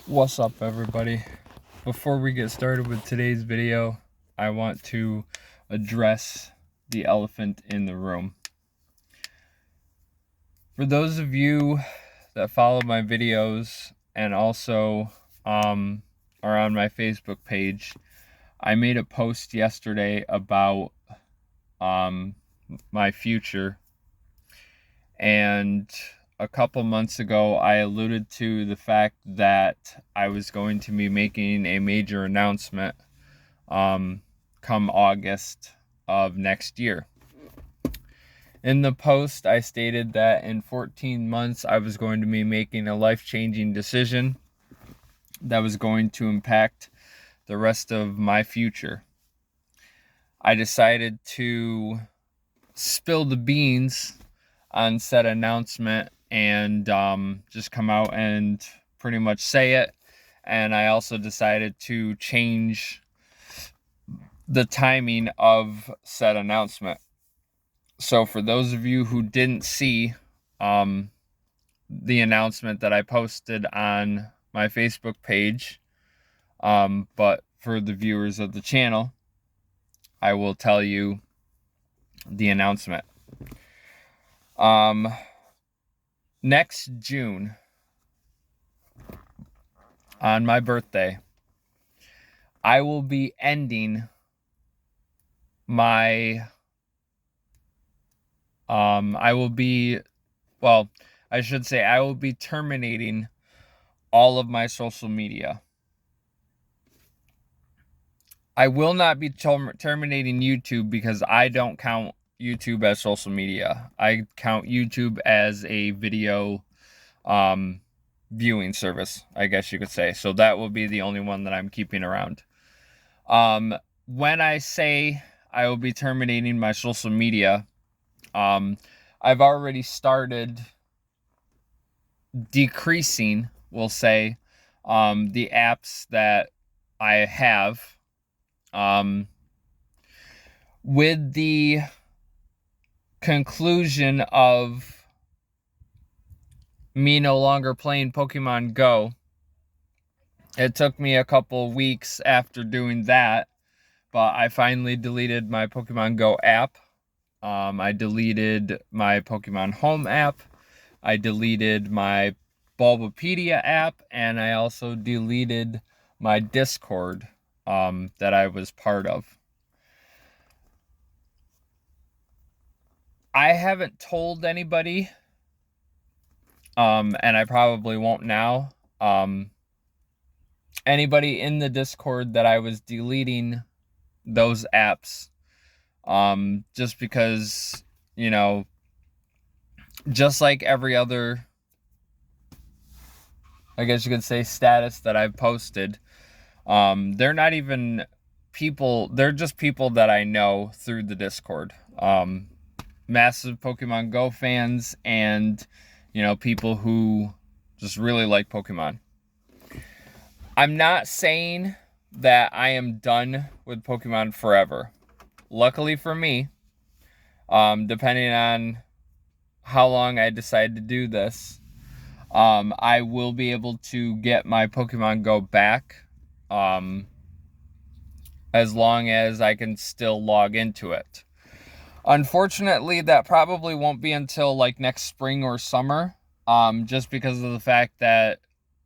What's up, everybody? Before we get started with today's video, I want to address the elephant in the room. For those of you that follow my videos and also are on my Facebook page, I made a post yesterday about my future, and a couple months ago I alluded to the fact that I was going to be making a major announcement come August of next year. In the post, I stated that in 14 months I was going to be making a life-changing decision that was going to impact the rest of my future. I decided to spill the beans on said announcement and just come out and pretty much say it. And I also decided to change the timing of said announcement. So for those of you who didn't see the announcement that I posted on my Facebook page, but for the viewers of the channel, I will tell you the announcement. Next June, on my birthday, I will be ending my I will be terminating all of my social media. I will not be terminating YouTube because I don't count YouTube as social media. I count YouTube as a video viewing service, I guess you could say. So that will be the only one that I'm keeping around. When I say I will be terminating my social media, I've already started decreasing, we'll say, the apps that I have, with the conclusion of me no longer playing Pokemon Go. It took me a couple weeks after doing that, but I finally deleted my Pokemon Go app. I deleted my Pokemon Home app. I deleted my Bulbapedia app, and I also deleted my Discord that I was part of. I haven't told anybody, and I probably won't now, anybody in the Discord that I was deleting those apps, just because, you know, just like every other, I guess you could say, status that I've posted, they're not even people, they're just people that I know through the Discord. Massive Pokemon Go fans and, you know, people who just really like Pokemon. I'm not saying that I am done with Pokemon forever. Luckily for me, depending on how long I decide to do this, I will be able to get my Pokemon Go back, as long as I can still log into it. Unfortunately, that probably won't be until like next spring or summer, just because of the fact that,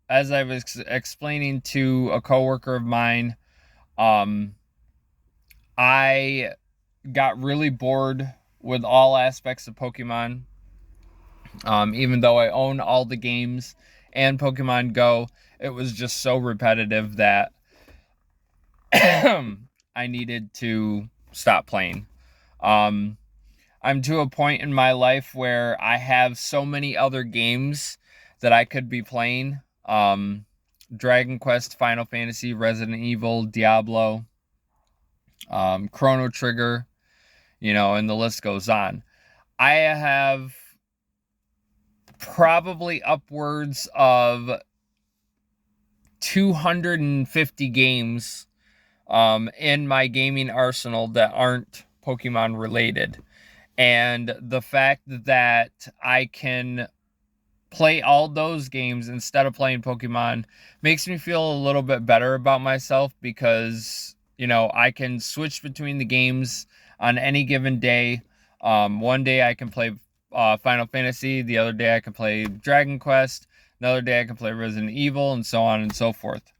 as I was explaining to a coworker of mine, I got really bored with all aspects of Pokemon. Even though I own all the games and Pokemon Go, it was just so repetitive that I needed to stop playing. I'm to a point in my life where I have so many other games that I could be playing. Dragon Quest, Final Fantasy, Resident Evil, Diablo, Chrono Trigger, you know, and the list goes on. I have probably upwards of 250 games in my gaming arsenal that aren't Pokemon related. And the fact that I can play all those games instead of playing Pokemon makes me feel a little bit better about myself, because, I can switch between the games on any given day. One day I can play Final Fantasy, the other day I can play Dragon Quest, another day I can play Resident Evil, and so on and so forth.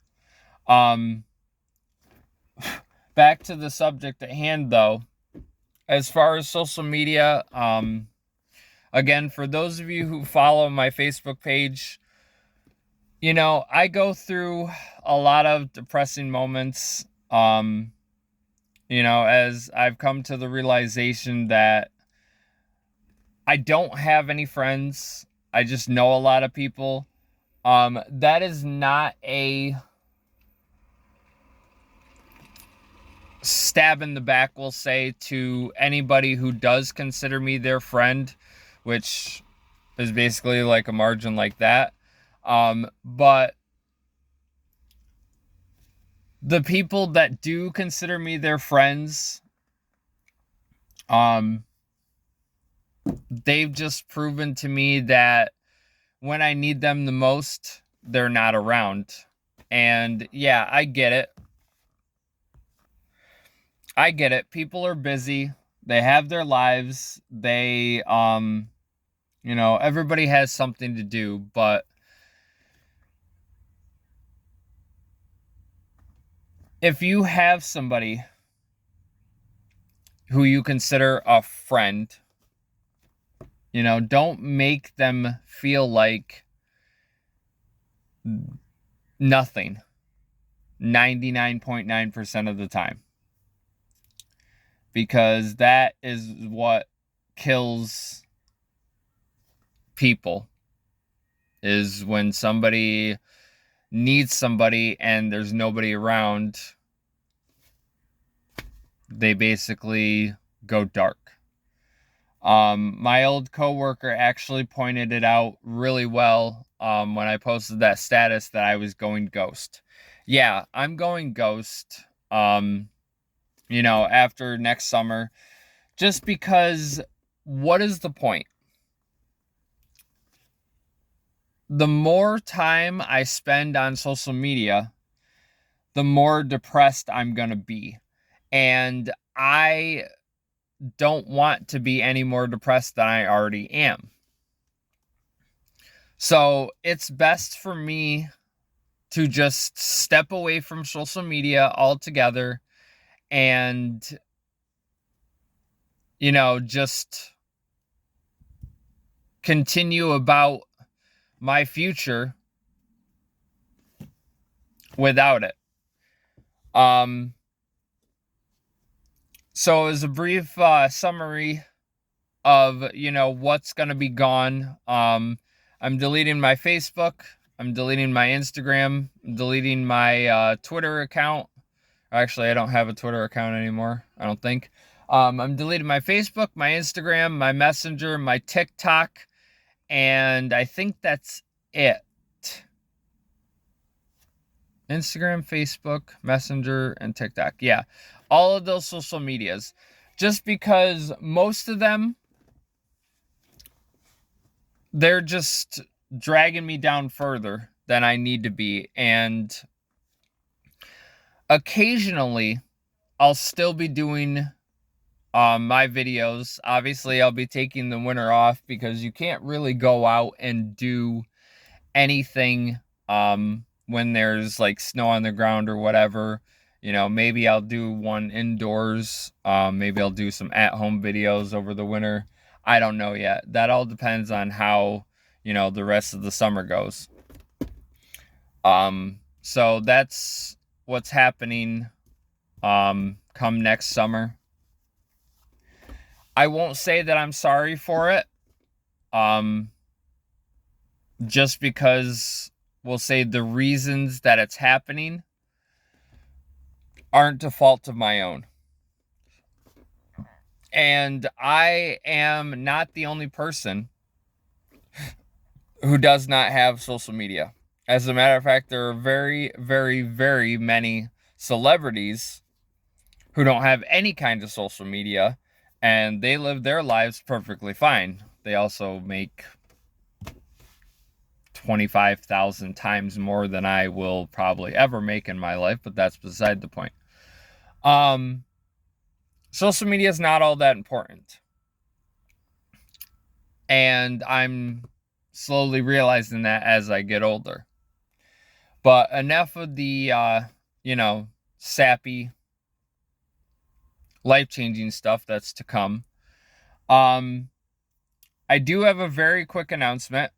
Back to the subject at hand, though. As far as social media, again, for those of you who follow my Facebook page, I go through a lot of depressing moments, as I've come to the realization that I don't have any friends. I just know a lot of people. That is not a stab in the back, we'll say, to anybody who does consider me their friend, which is basically like a margin like that. But the people that do consider me their friends, they've just proven to me that when I need them the most, they're not around. And yeah, I get it. People are busy. They have their lives. They, everybody has something to do, but if you have somebody who you consider a friend, don't make them feel like nothing 99.9% of the time. Because that is what kills people, is when somebody needs somebody and there's nobody around, they basically go dark. My old coworker actually pointed it out really well when I posted that status that I was going ghost. Yeah, I'm going ghost, after next summer, just because what is the point? The more time I spend on social media, the more depressed I'm going to be. And I don't want to be any more depressed than I already am. So it's best for me to just step away from social media altogether and, just continue about my future without it. So as a brief summary of, what's going to be gone, I'm deleting my Facebook, I'm deleting my Instagram, I'm deleting my Twitter account. Actually, I don't have a Twitter account anymore, I don't think. I'm deleting my Facebook, my Instagram, my Messenger, my TikTok, and I think that's it. Instagram, Facebook, Messenger, and TikTok. Yeah, all of those social medias. Just because most of them, they're just dragging me down further than I need to be. And occasionally, I'll still be doing my videos. Obviously, I'll be taking the winter off because you can't really go out and do anything when there's like snow on the ground or whatever. Maybe I'll do one indoors. Maybe I'll do some at-home videos over the winter. I don't know yet. That all depends on how, the rest of the summer goes. So that's what's happening come next summer. I won't say that I'm sorry for it. Just because we'll say the reasons that it's happening aren't a fault of my own. And I am not the only person who does not have social media. As a matter of fact, there are very, very, very many celebrities who don't have any kind of social media, and they live their lives perfectly fine. They also make 25,000 times more than I will probably ever make in my life, but that's beside the point. Social media is not all that important. And I'm slowly realizing that as I get older. But enough of the, sappy, life-changing stuff that's to come. I do have a very quick announcement.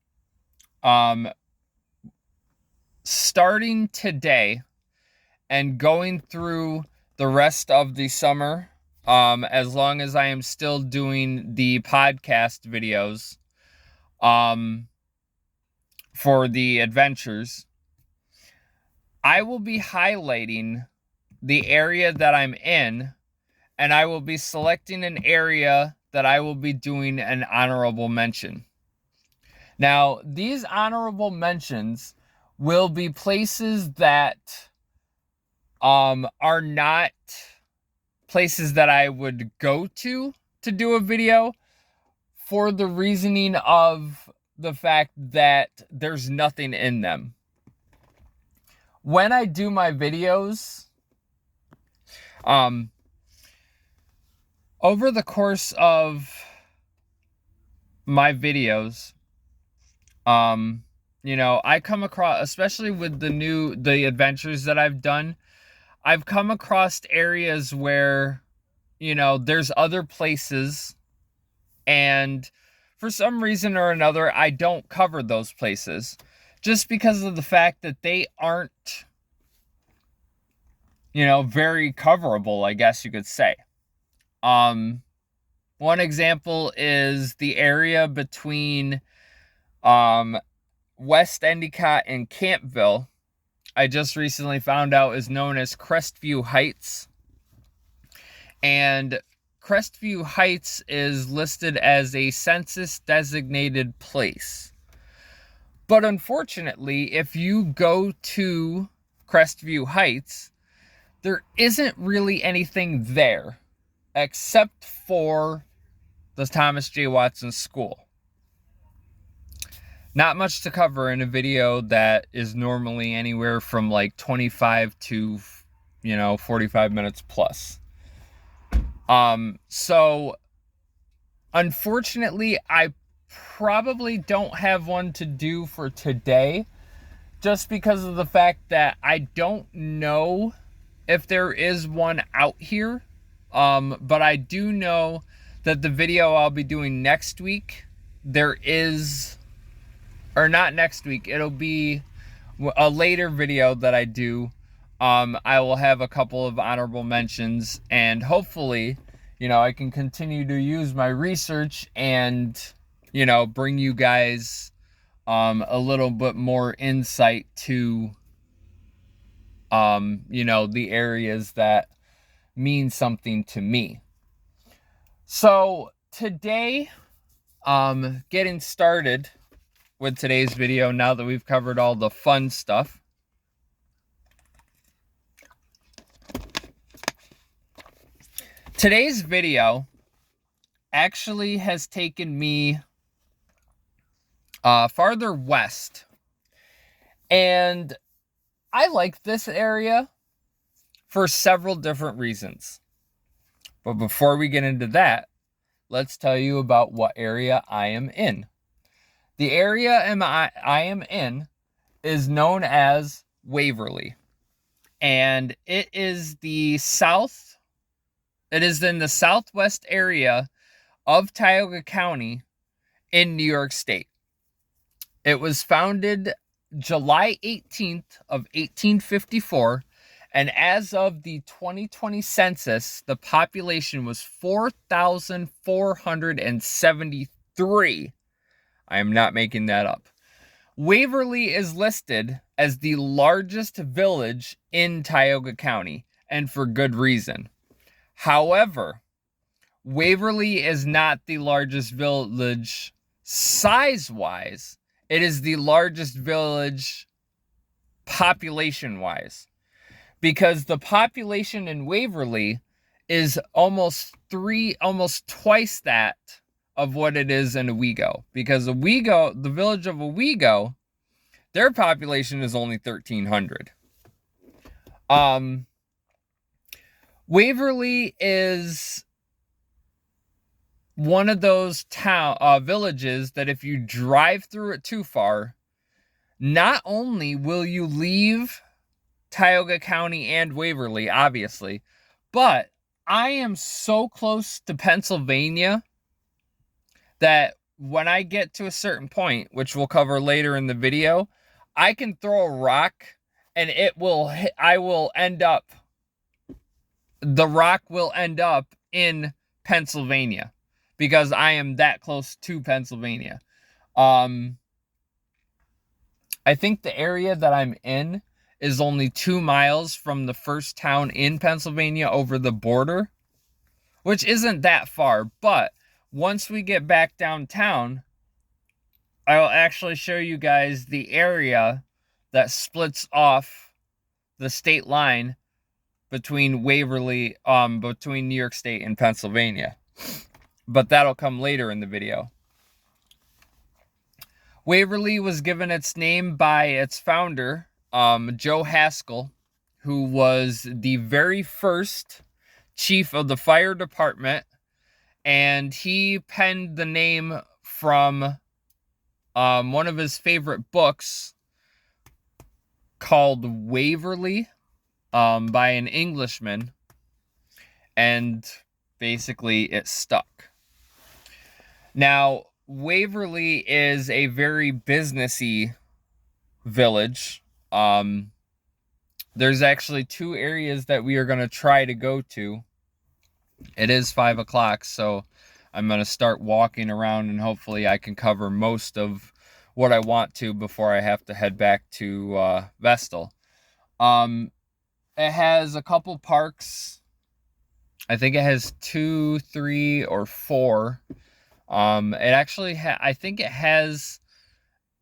Starting today and going through the rest of the summer, as long as I am still doing the podcast videos, for the adventures, I will be highlighting the area that I'm in, and I will be selecting an area that I will be doing an honorable mention. Now, these honorable mentions will be places that are not places that I would go to do a video, for the reasoning of the fact that there's nothing in them. When I do my videos, over the course of my videos, I come across, especially with the adventures that I've done, I've come across areas where, there's other places, and for some reason or another, I don't cover those places, just because of the fact that they aren't, very coverable, I guess you could say. One example is the area between West Endicott and Campville. I just recently found out is known as Crestview Heights. And Crestview Heights is listed as a census-designated place. But unfortunately, if you go to Crestview Heights, there isn't really anything there except for the Thomas J. Watson School. Not much to cover in a video that is normally anywhere from like 25 to, 45 minutes plus. So unfortunately, I probably don't have one to do for today, just because of the fact that I don't know if there is one out here. But I do know that the video I'll be doing next week, it'll be a later video that I do. I will have a couple of honorable mentions, and hopefully, I can continue to use my research and, bring you guys a little bit more insight to, the areas that mean something to me. So today, getting started with today's video, now that we've covered all the fun stuff, today's video actually has taken me farther west, and I like this area for several different reasons. But before we get into that, let's tell you about what area I am in. The area I am in is known as Waverly, and it is in the southwest area of Tioga County in New York State. It was founded July 18th of 1854, and as of the 2020 census, the population was 4,473. I am not making that up. Waverly is listed as the largest village in Tioga County, and for good reason. However, Waverly is not the largest village size-wise. It is the largest village population-wise, because the population in Waverly is almost twice that of what it is in Owego. Because the village of Owego Their population is only 1,300. Waverly is one of those villages that if you drive through it too far, not only will you leave Tioga County and Waverly, obviously, but I am so close to Pennsylvania that when I get to a certain point, which we'll cover later in the video, I can throw a rock and the rock will end up in Pennsylvania because I am that close to Pennsylvania. I think the area that I'm in is only 2 miles from the first town in Pennsylvania over the border, which isn't that far. But once we get back downtown, I'll actually show you guys the area that splits off the state line between Waverly, between New York State and Pennsylvania. But that'll come later in the video. Waverly was given its name by its founder, Joe Haskell, who was the very first chief of the fire department, and he penned the name from one of his favorite books called Waverly, by an Englishman, and basically it stuck. Now, Waverly is a very businessy village. There's actually 2 areas that we are going to try to go to. It is 5 o'clock, so I'm going to start walking around and hopefully I can cover most of what I want to before I have to head back to Vestal. It has a couple parks. I think it has 2, 3, or 4. It actually I think it has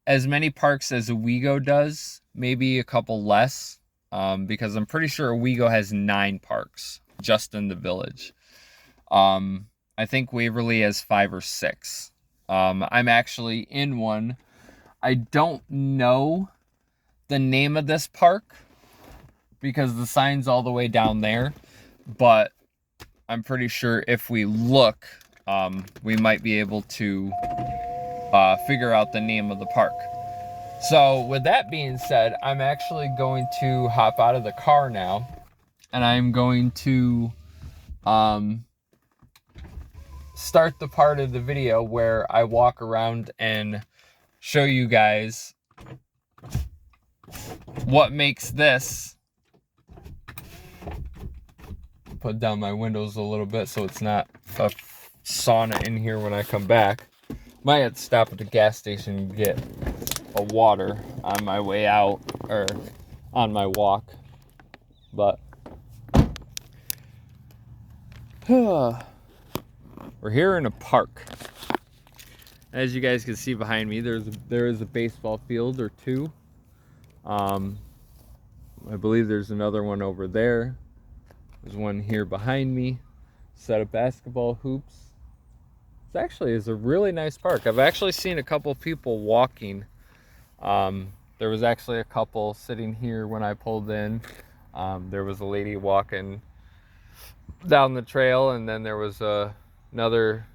as many parks as Owego does, maybe a couple less, because I'm pretty sure Owego has 9 parks just in the village. I think Waverly has 5 or 6. I'm actually in one. I don't know the name of this park because the sign's all the way down there, but I'm pretty sure if we look, we might be able to figure out the name of the park. So with that being said, I'm actually going to hop out of the car now, and I'm going to start the part of the video where I walk around and show you guys what makes this. Put down my windows a little bit so it's not a sauna in here when I come back. Might have to stop at the gas station and get a water on my way out, or on my walk. But we're here in a park. As you guys can see behind me, there is a baseball field or 2. I believe there's another one over there. There's one here behind me. Set of basketball hoops. This actually is a really nice park. I've actually seen a couple people walking. There was actually a couple sitting here when I pulled in. There was a lady walking down the trail, and then there was another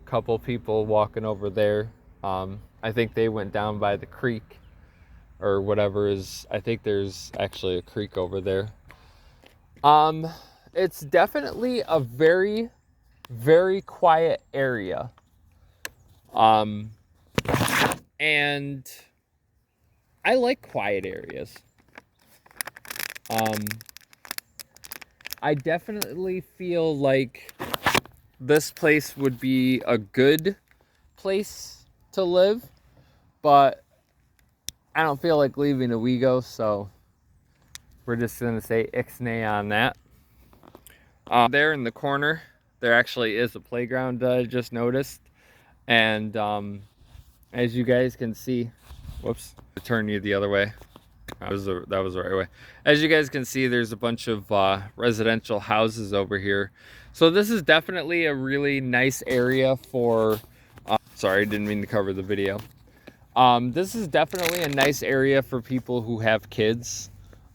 couple people walking over there. I think they went down by the creek or whatever is. I think there's actually a creek over there. It's definitely a very, very quiet area. And I like quiet areas. I definitely feel like this place would be a good place to live, but I don't feel like leaving Owego, so we're just going to say ixnay on that. There in the corner, there actually is a playground that I just noticed. And as you guys can see, whoops, I'll turn you the other way. That was the right way. As you guys can see, there's a bunch of residential houses over here. So this is definitely a really nice area for, sorry, didn't mean to cover the video. This is definitely a nice area for people who have kids.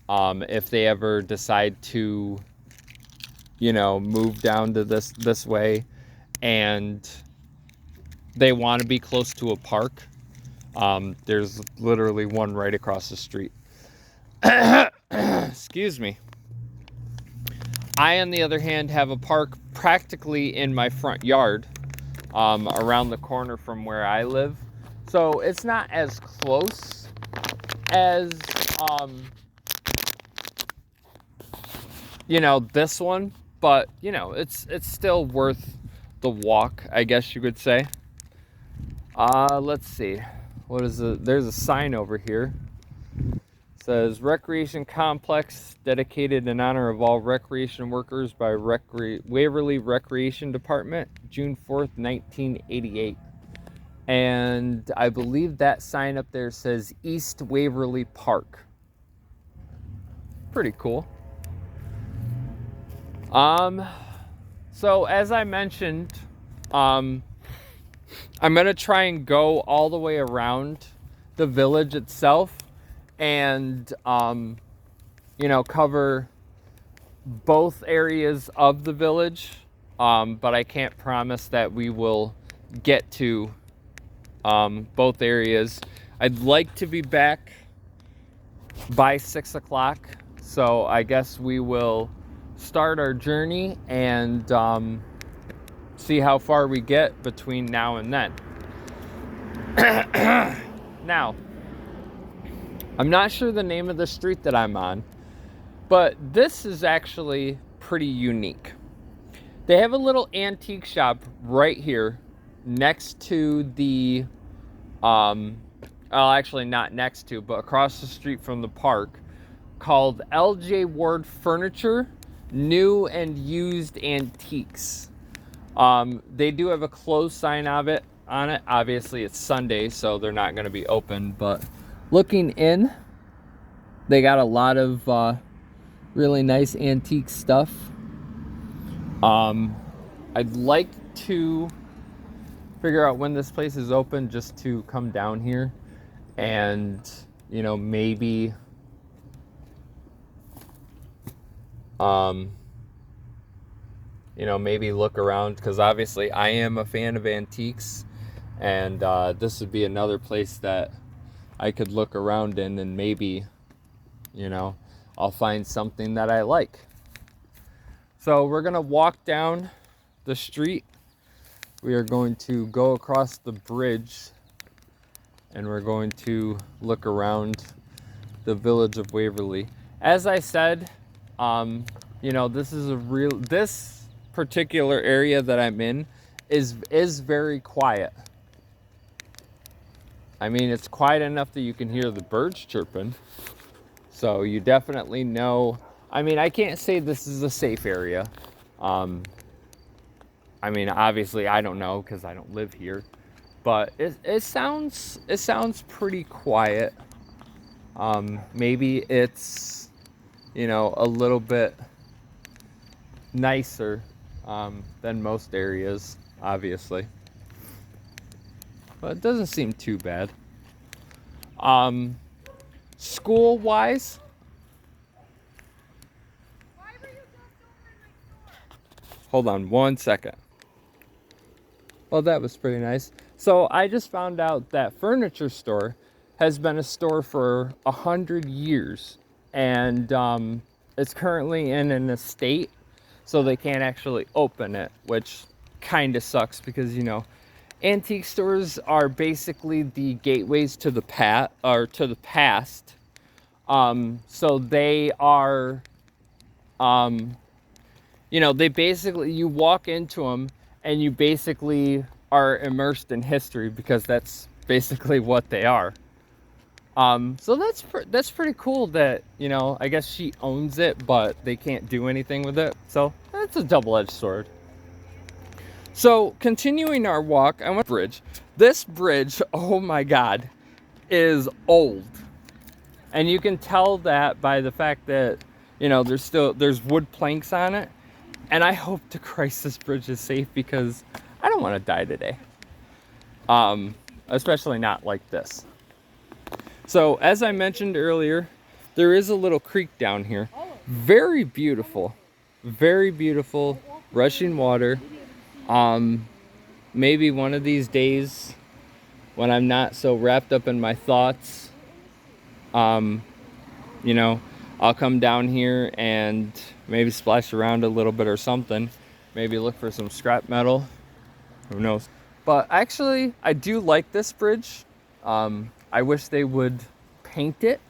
If they ever decide to, move down to this way and they want to be close to a park. There's literally one right across the street. Excuse me. I, on the other hand, have a park practically in my front yard, around the corner from where I live. So it's not as close as, this one, but, it's still worth the walk, I guess you could say. Let's see. What is it? There's a sign over here. It says Recreation Complex dedicated in honor of all recreation workers by Waverly Recreation Department, June 4th, 1988. And I believe that sign up there says East Waverly Park. Pretty cool. So as I mentioned, I'm going to try and go all the way around the village itself and, cover both areas of the village. But I can't promise that we will get to both areas. I'd like to be back by 6 o'clock. So I guess we will start our journey and see how far we get between now and then. Now, I'm not sure the name of the street that I'm on, but this is actually pretty unique. They have a little antique shop right here next to the, actually not next to, but across the street from the park, called LJ Ward Furniture, New and Used Antiques. They do have a closed sign on it. Obviously, it's Sunday, so they're not going to be open. But looking in, they got a lot of really nice antique stuff. I'd like to figure out when this place is open just to come down here and, maybe maybe look around, because obviously I am a fan of antiques, and this would be another place that I could look around in, and maybe, I'll find something that I like. So we're going to walk down the street. We are going to go across the bridge, and we're going to look around the village of Waverly. As I said, this particular area that I'm in is very quiet. I mean, it's quiet enough that you can hear the birds chirping. So you definitely know. I mean, I can't say this is a safe area. I mean, obviously I don't know because I don't live here, but it sounds pretty quiet. Maybe it's, a little bit nicer than most areas, obviously, but it doesn't seem too bad. School wise, hold on one second. Well, that was pretty nice. So I just found out that furniture store has been a store for 100 years, and it's currently in an estate, so they can't actually open it, which kind of sucks because, antique stores are basically the gateways to the past. So they are, they basically, you walk into them and you basically are immersed in history, because that's basically what they are. So that's pretty cool that, I guess she owns it, but they can't do anything with it. So that's a double-edged sword. So continuing our walk, I went to the bridge. This bridge, oh my God, is old. And you can tell that by the fact that, there's wood planks on it. And I hope to Christ this bridge is safe, because I don't want to die today. Especially not like this. So as I mentioned earlier, there is a little creek down here. Very beautiful, rushing water. Maybe one of these days when I'm not so wrapped up in my thoughts, you know, I'll come down here and maybe splash around a little bit or something. Maybe look for some scrap metal. Who knows? But actually, I do like this bridge. I wish they would paint it,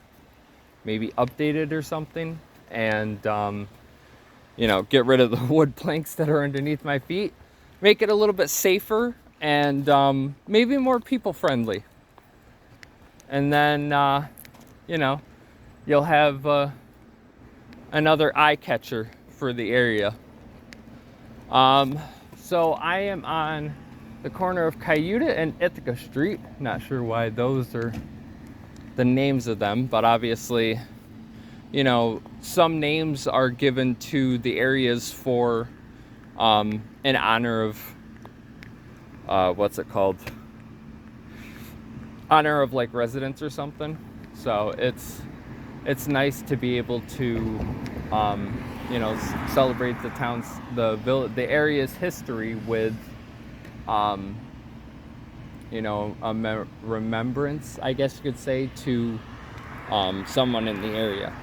maybe update it or something, and you know, get rid of the wood planks that are underneath my feet, make it a little bit safer, and maybe more people friendly. And then you know, you'll have another eye catcher for the area. So I am on the corner of Cayuta and Ithaca Street. Not sure why those are the names of them, but obviously, you know, some names are given to the areas for in honor of what's it called? Honor of like residents or something. So it's nice to be able to you know, celebrate the town's, the area's history with you know, a remembrance, I guess you could say, to someone in the area.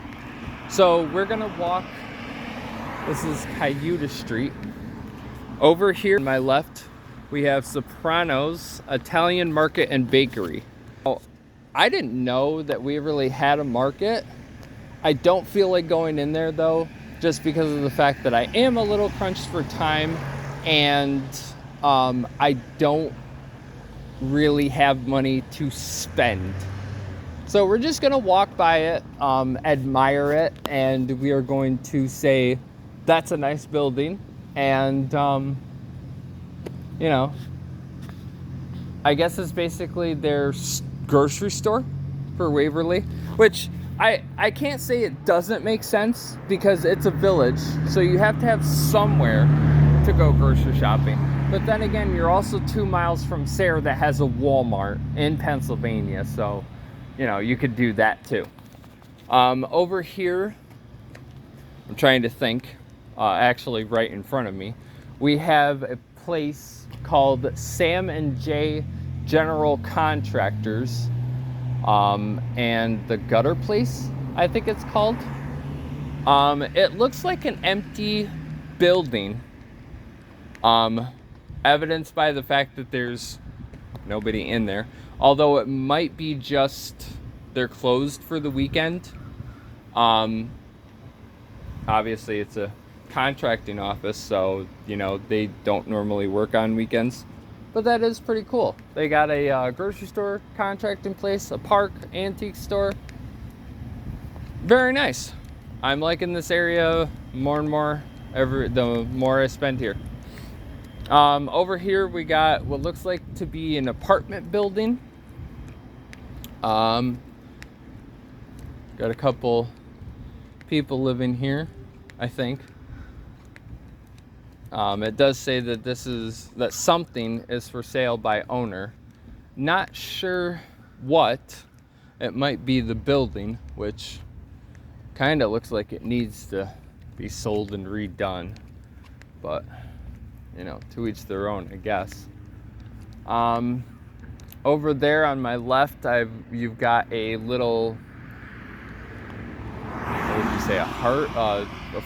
So we're gonna walk. This is Cayuta Street. Over here on my left, we have Soprano's Italian Market and Bakery. I didn't know that we really had a market. I don't feel like going in there though, just because of the fact that I am a little crunched for time, and I don't really have money to spend. So we're just gonna walk by it, admire it, and we are going to say, that's a nice building, and you know, I guess it's basically their grocery store for Waverly, which I can't say it doesn't make sense, because it's a village, so you have to have somewhere to go grocery shopping. But then again, you're also 2 miles from Sayre that has a Walmart in Pennsylvania, so you know, you could do that too. Over here, I'm trying to think, actually right in front of me, we have a place called Sam and J General Contractors, and the Gutter Place, I think it's called. It looks like an empty building, evidenced by the fact that there's nobody in there, although it might be just they're closed for the weekend. Obviously it's a contracting office, so you know, they don't normally work on weekends. But that is pretty cool. They got a grocery store contracting place, a park, antique store. Very nice. I'm liking this area more and more the more I spend here. Over here we got what looks like to be an apartment building. Got a couple people living here, I think. It does say that something is for sale by owner. Not sure what. It might be the building, which kind of looks like it needs to be sold and redone. But, you know, to each their own, I guess. Over there on my left, you've got a little, what would you say, a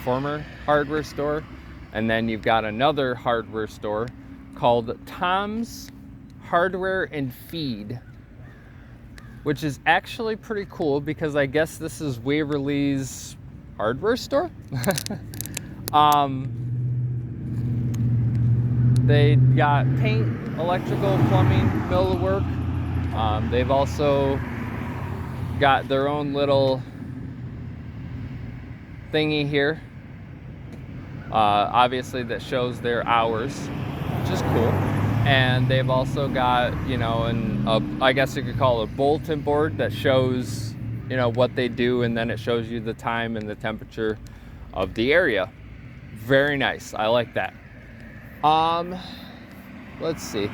former hardware store. And then you've got another hardware store called Tom's Hardware and Feed, which is actually pretty cool, because I guess this is Waverly's hardware store. They got paint, electrical, plumbing, millwork. They've also got their own little thingy here. Obviously that shows their hours, which is cool. And they've also got, you know, I guess you could call it a bulletin board that shows, you know, what they do, and then it shows you the time and the temperature of the area. Very nice. I like that. Let's see.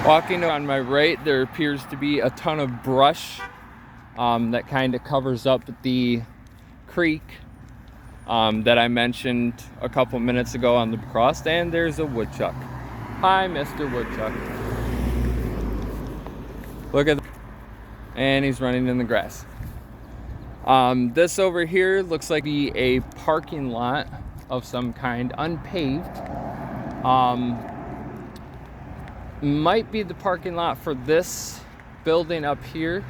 Walking on my right, there appears to be a ton of brush that kind of covers up the creek that I mentioned a couple minutes ago on the cross, and there's a woodchuck. Hi, Mr. Woodchuck. Look at that. And he's running in the grass. This over here looks like a parking lot of some kind, unpaved. Might be the parking lot for this building up here.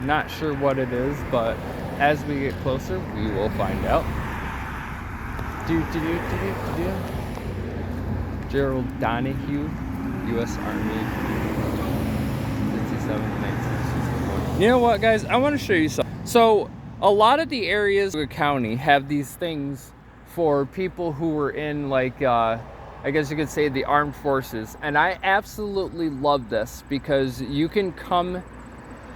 Not sure what it is, but as we get closer, we will find out. Gerald Donahue, U.S. Army, 57 1961. You know what, guys? I want to show you something. So, a lot of the areas of the county have these things for people who were in, like, I guess you could say the armed forces. And I absolutely love this because you can come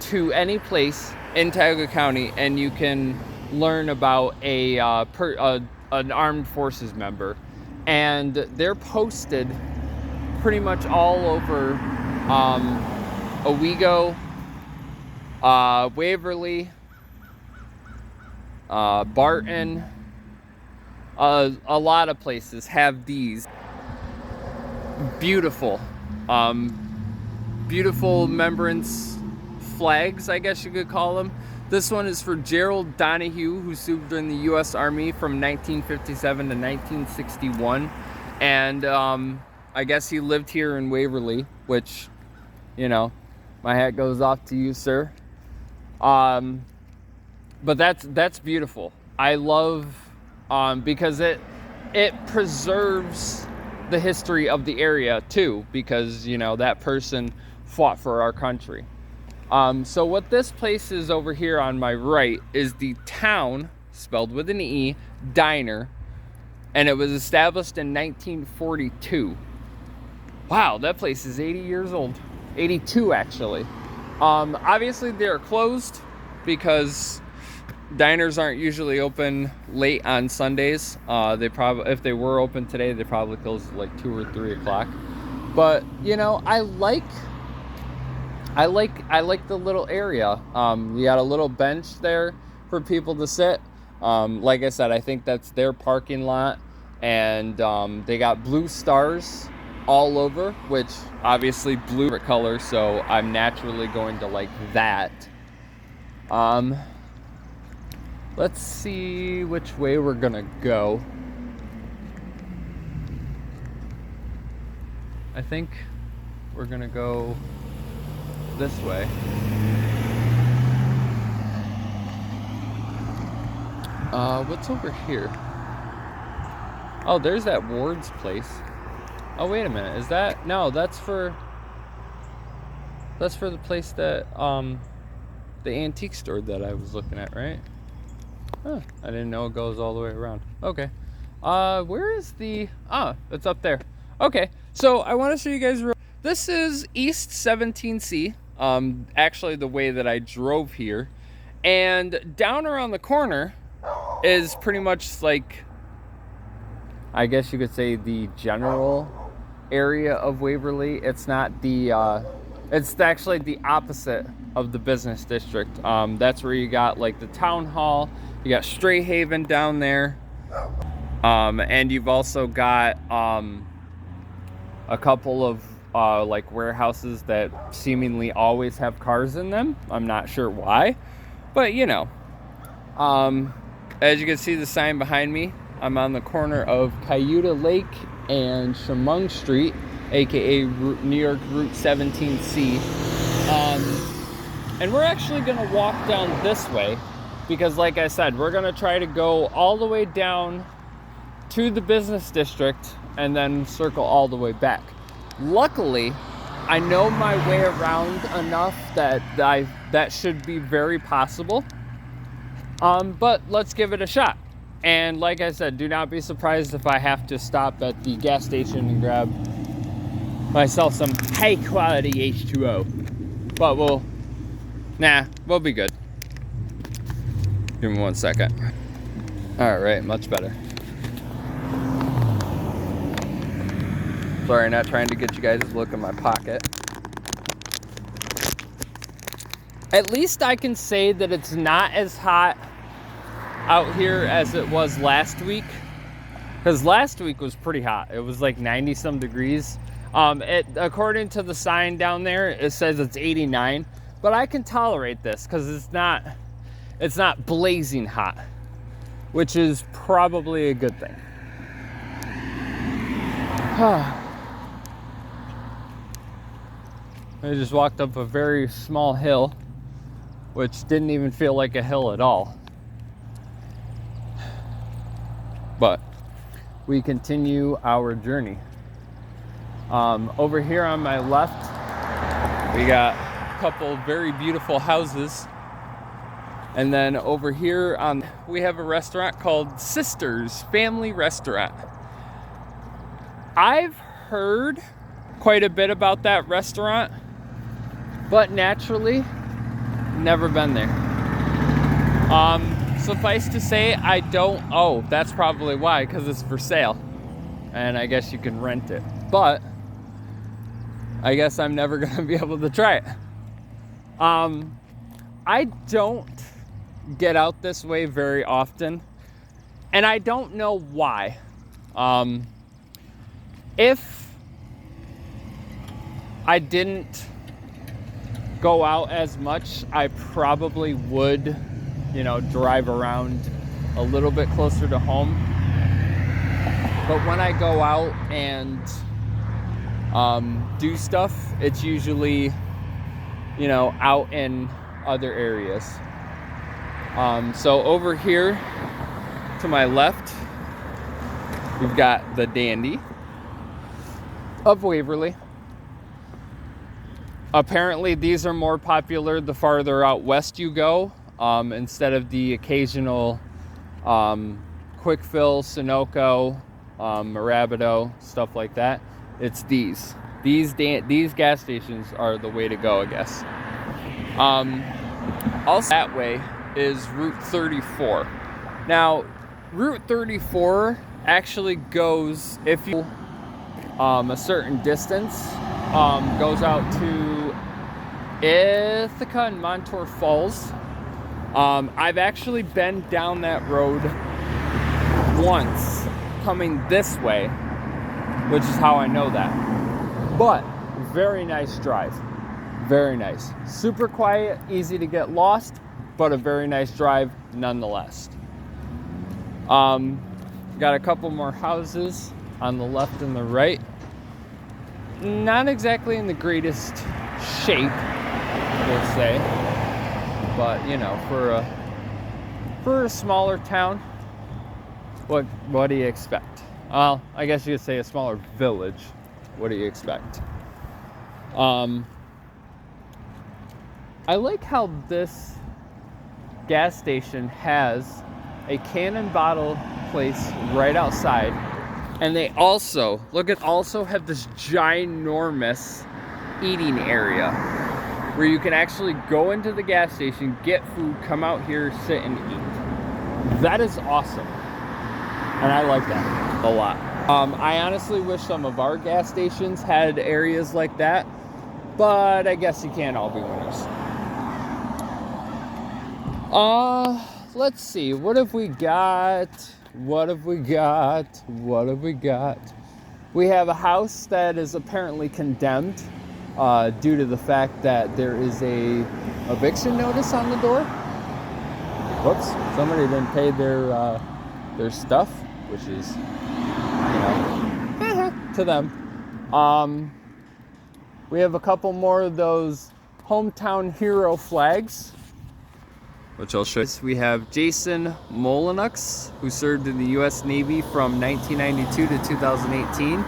to any place in Tioga County and you can learn about an armed forces member. And they're posted pretty much all over Owego, Waverly, Barton. A lot of places have these beautiful remembrance flags, I guess you could call them. This one is for Gerald Donahue, who served in the U.S. Army from 1957 to 1961. And I guess he lived here in Waverly, which, you know, my hat goes off to you, sir. But that's beautiful. I love because it preserves the history of the area too, because, you know, that person fought for our country. So what this place is over here on my right is the Town, spelled with an E, Diner, and it was established in 1942. Wow, that place is 80 years old. 82, actually. Obviously, they're closed because diners aren't usually open late on Sundays. If they were open today, they probably close at like 2 or 3 o'clock. But, you know, I like the little area. You got a little bench there for people to sit. Like I said, I think that's their parking lot, and they got blue stars all over, which obviously blue color, so I'm naturally going to like that. Let's see which way we're gonna go. I think we're gonna go this way. What's over here? Oh, there's that Ward's place. Oh, wait a minute. Is that? No, that's for the place that the antique store that I was looking at, right? Huh, I didn't know it goes all the way around. Okay. Where is the... Ah, it's up there. Okay, so I want to show you guys... This is East 17C. Actually, the way that I drove here. And down around the corner is pretty much like... I guess you could say the general area of Waverly. It's not the... it's actually the opposite of the business district. That's where you got like the town hall. You got Stray Haven down there, and you've also got a couple of like warehouses that seemingly always have cars in them. I'm not sure why, but you know, as you can see the sign behind me, I'm on the corner of Cayuta Lake and Chemung Street, aka New York Route 17C, and we're actually gonna walk down this way. Because like I said, we're gonna try to go all the way down to the business district and then circle all the way back. Luckily, I know my way around enough that that should be very possible. But let's give it a shot. And like I said, do not be surprised if I have to stop at the gas station and grab myself some high quality H2O. But we'll be good. Give me 1 second. All right, much better. Sorry, not trying to get you guys to look in my pocket. At least I can say that it's not as hot out here as it was last week. Because last week was pretty hot. It was like 90 some degrees. According to the sign down there, it says it's 89. But I can tolerate this because it's not blazing hot, which is probably a good thing. I just walked up a very small hill, which didn't even feel like a hill at all. But we continue our journey. Over here on my left, we got a couple very beautiful houses. And then over here we have a restaurant called Sisters Family Restaurant. I've heard quite a bit about that restaurant, but naturally, never been there. Suffice to say, I don't, that's probably why, because it's for sale. And I guess you can rent it. But I guess I'm never gonna be able to try it. I don't get out this way very often, and I don't know why. If I didn't go out as much, I probably would, drive around a little bit closer to home. But when I go out and do stuff, it's usually, out in other areas. So over here to my left, we've got the Dandy of Waverly. Apparently these are more popular the farther out west you go, instead of the occasional quick fill, Sunoco, Marabito, stuff like that. It's these gas stations are the way to go, I guess. Also that way is Route 34. Now, Route 34 actually goes, if you a certain distance, goes out to Ithaca and Montour Falls. I've actually been down that road once coming this way, which is how I know that. But very nice drive. Very nice. Super quiet, easy to get lost, but a very nice drive nonetheless. Got a couple more houses on the left and the right. Not exactly in the greatest shape, we'll say, but for a smaller town, what do you expect? Well, I guess you could say a smaller village. What do you expect? I like how this gas station has a cannon bottle place right outside. And they also have this ginormous eating area where you can actually go into the gas station, get food, come out here, sit and eat. That is awesome. And I like that a lot. I honestly wish some of our gas stations had areas like that, but I guess you can't all be winners. Let's see, what have we got? We have a house that is apparently condemned due to the fact that there is a eviction notice on the door. Whoops, somebody didn't pay their stuff, which is, to them. We have a couple more of those hometown hero flags, which I'll show you. We have Jason Molinux, who served in the U.S. Navy from 1992 to 2018.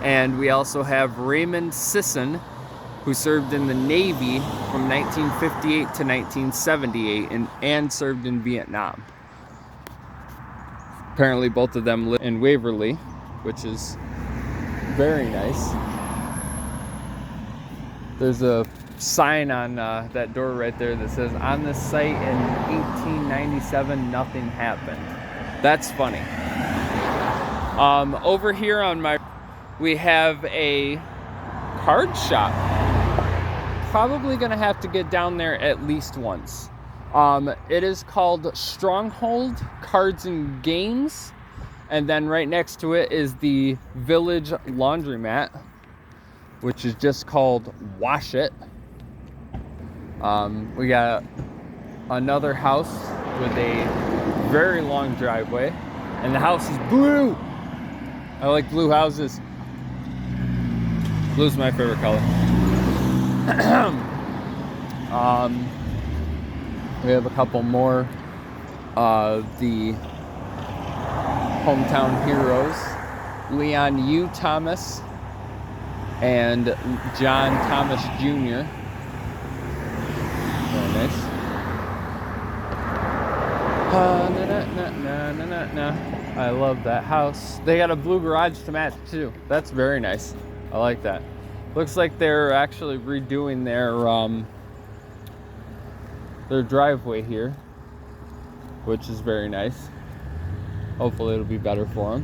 And we also have Raymond Sisson, who served in the Navy from 1958 to 1978 and served in Vietnam. Apparently both of them live in Waverly, which is very nice. There's a sign on that door right there that says, "On this site in 1897, nothing happened." That's funny. Over here on my we have a card shop. Probably gonna have to get down there at least once. It is called Stronghold Cards and Games, and then right next to it is the Village Laundromat, which is just called Wash It. We got another house with a very long driveway, and the house is blue. I like blue houses. Blue's my favorite color. We have a couple more the hometown heroes, Leon U. Thomas and John Thomas Jr. Very nice. I love that house. They got a blue garage to match too. That's very nice. I like that. Looks like they're actually redoing their driveway here, which is very nice. Hopefully it'll be better for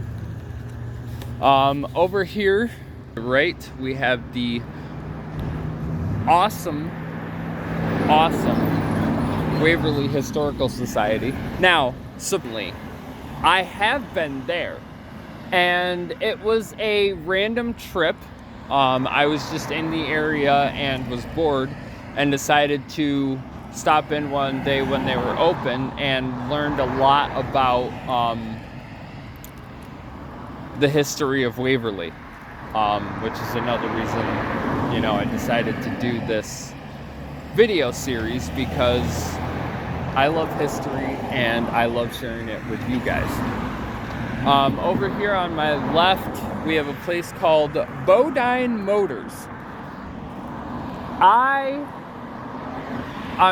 them. Over here, right, we have the awesome Waverly Historical Society. Now, suddenly, I have been there, and it was a random trip. I was just in the area and was bored and decided to stop in one day when they were open and learned a lot about the history of Waverly, which is another reason, I decided to do this video series, because I love history and I love sharing it with you guys. Over here on my left, we have a place called Bodine Motors. I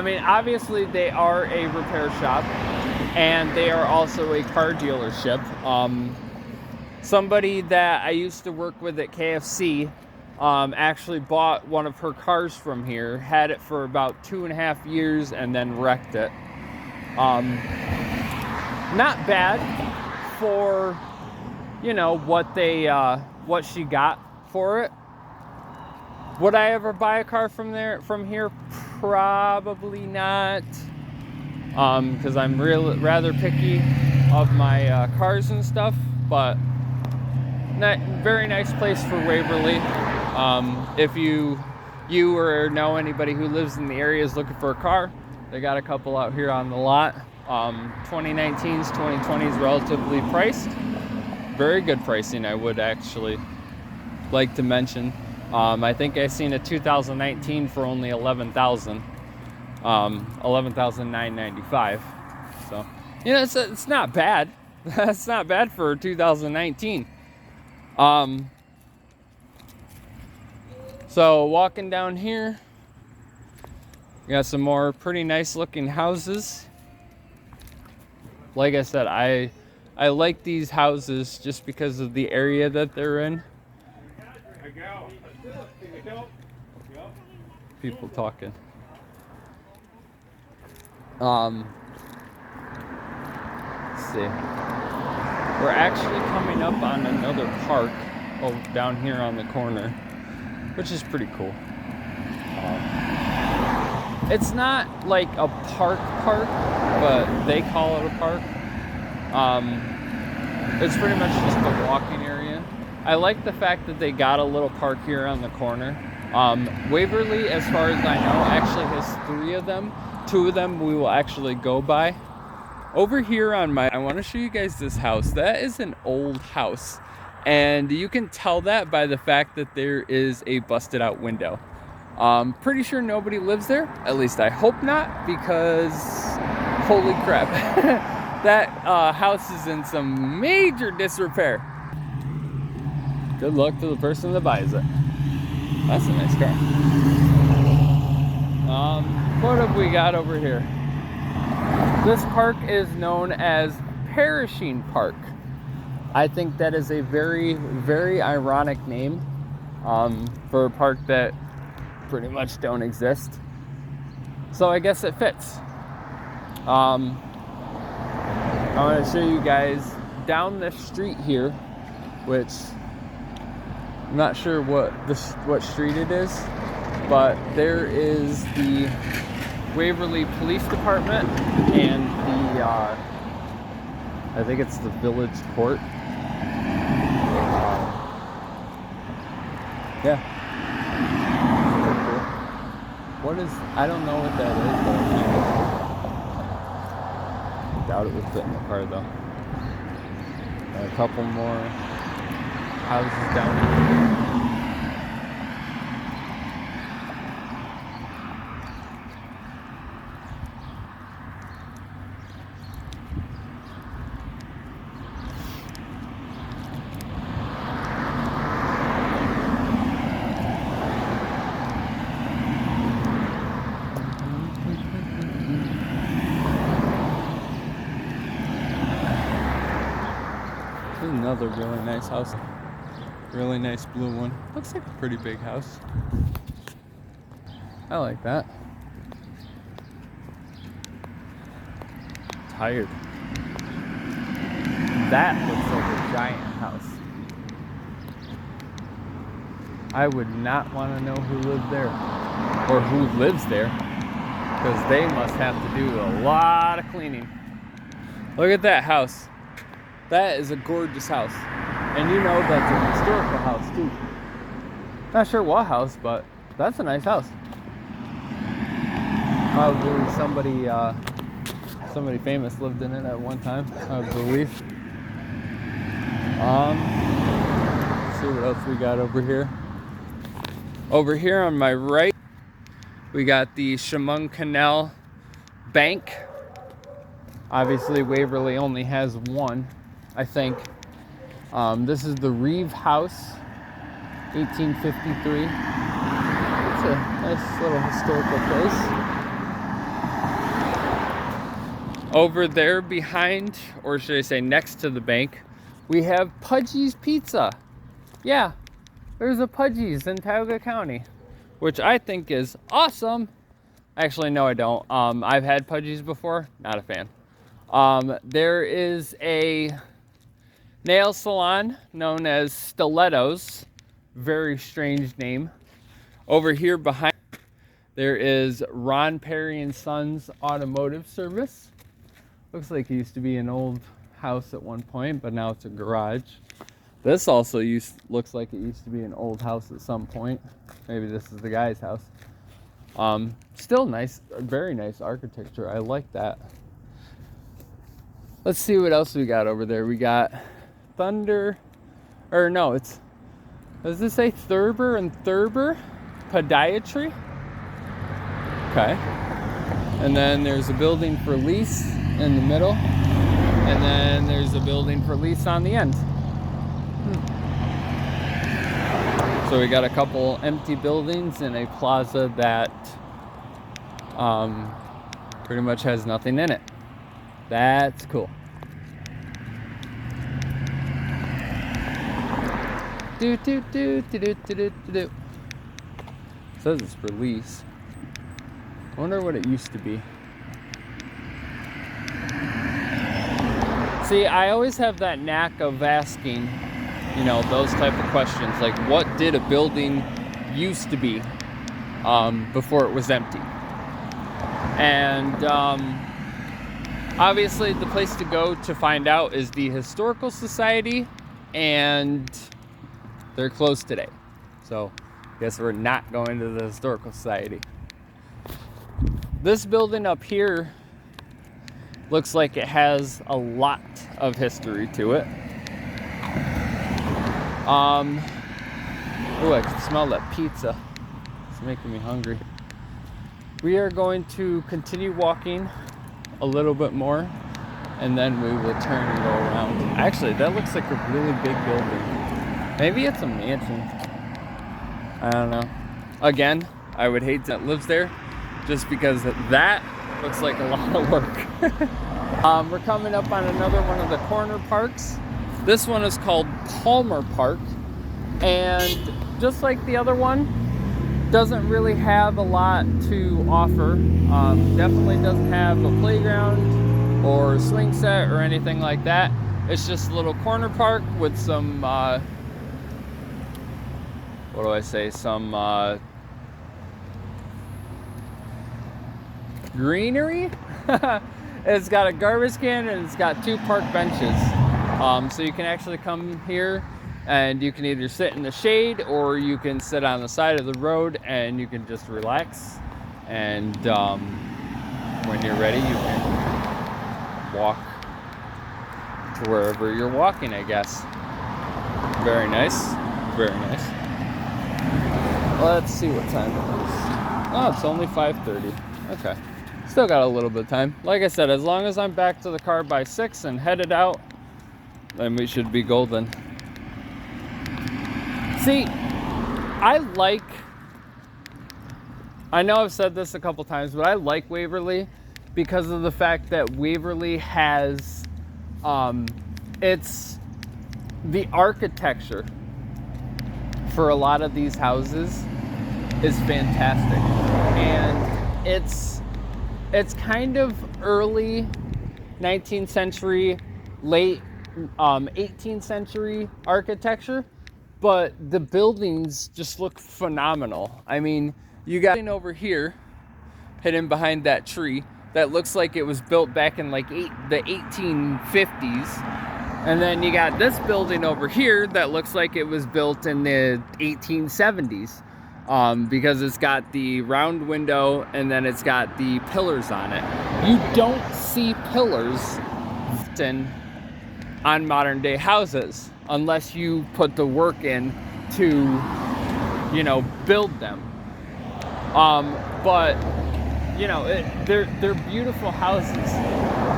mean, obviously they are a repair shop, and they are also a car dealership. Somebody that I used to work with at KFC actually bought one of her cars from here, had it for about 2.5 years, and then wrecked it. Not bad for, what she got for it. Would I ever buy a car from here? Probably not, because I'm rather picky of my cars and stuff. But very nice place for Waverly. If you or know anybody who lives in the area is looking for a car, they got a couple out here on the lot. 2019s, 2020s, relatively priced. Very good pricing, I would actually like to mention. I think I seen a 2019 for only $11,000, $11,995. So, it's not bad. That's not bad for 2019. So walking down here, we got some more pretty nice looking houses. Like I said, I like these houses just because of the area that they're in. People talking. Let's see. We're actually coming up on another park down here on the corner, which is pretty cool. It's not like a park, but they call it a park. It's pretty much just a walking area. I like the fact that they got a little park here on the corner. Waverly, as far as I know, actually has 3 of them. 2 of them we will actually go by. Over here I want to show you guys this house. That is an old house, and you can tell that by the fact that there is a busted out window. Pretty sure nobody lives there, at least I hope not, because holy crap. That house is in some major disrepair. Good luck to the person that buys it. That's a nice car. What have we got over here? This park is known as Perishing Park. I think that is a very, very ironic name for a park that pretty much don't exist. So I guess it fits. I want to show you guys down this street here, which I'm not sure what street it is, but there is the Waverly Police Department and the I think it's the village court. Yeah. Super cool. What is, I don't know what that is, but I doubt it would fit in the car though. A couple more houses down here. Another really nice house. Really nice blue one. Looks like a pretty big house. I like that. Tired. That looks like a giant house. I would not want to know who lived there. Or who lives there. Because they must have to do a lot of cleaning. Look at that house. That is a gorgeous house. And you know that's a historical house too. Not sure what house, but that's a nice house. Probably somebody famous lived in it at one time, I believe. Let's see what else we got over here. Over here on my right, we got the Chemung Canal Bank. Obviously Waverly only has one, I think. This is the Reeve House, 1853. It's a nice little historical place. Over there behind, or should I say next to the bank, we have Pudgy's Pizza. Yeah, there's a Pudgy's in Tioga County, which I think is awesome. Actually, no, I don't. I've had Pudgy's before, not a fan. There is a nail salon known as Stilettos. Very strange name. Over here behind, there is Ron Perry and Sons Automotive Service. Looks like it used to be an old house at one point, but now it's a garage. This also looks like it used to be an old house at some point. Maybe this is the guy's house. Still nice, very nice architecture. I like that. Let's see what else we got over there. We got Thunder, or no, does this say Thurber and Thurber Podiatry? Okay. And then there's a building for lease in the middle, and then there's a building for lease on the end. So we got a couple empty buildings in a plaza that pretty much has nothing in it. That's cool. Do do do do do do do do. It says it's for lease. I wonder what it used to be. See, I always have that knack of asking, you know, those type of questions, like what did a building used to be before it was empty? And obviously the place to go to find out is the Historical Society, and they're closed today. So I guess we're not going to the Historical Society. This building up here looks like it has a lot of history to it. Oh, I can smell that pizza. It's making me hungry. We are going to continue walking a little bit more, and then we will turn and go around. Actually, that looks like a really big building. Maybe it's a mansion. I don't know. Again, I would hate that lives there, just because that looks like a lot of work. We're coming up on another one of the corner parks. This one is called Palmer Park, and just like the other one, doesn't really have a lot to offer. Definitely doesn't have a playground or a swing set or anything like that. It's just a little corner park with some what do I say, some greenery. It's got a garbage can and it's got 2 park benches. So you can actually come here and you can either sit in the shade or you can sit on the side of the road and you can just relax. And when you're ready, you can walk to wherever you're walking, I guess. Very nice. Very nice. Let's see what time it is. Oh, it's only 5:30. Okay. Still got a little bit of time. Like I said, as long as I'm back to the car by 6 and headed out, then we should be golden. See, I know I've said this a couple times, but I like Waverly because of the fact that Waverly has, it's the architecture for a lot of these houses is fantastic. And it's kind of early 19th century, late 18th century architecture, but the buildings just look phenomenal. I mean, you got over here, hidden behind that tree, that looks like it was built back in like the 1850s. And then you got this building over here that looks like it was built in the 1870s. Because it's got the round window and then it's got the pillars on it. You don't see pillars on modern day houses unless you put the work in to, you know, build them. But you know, they're beautiful houses,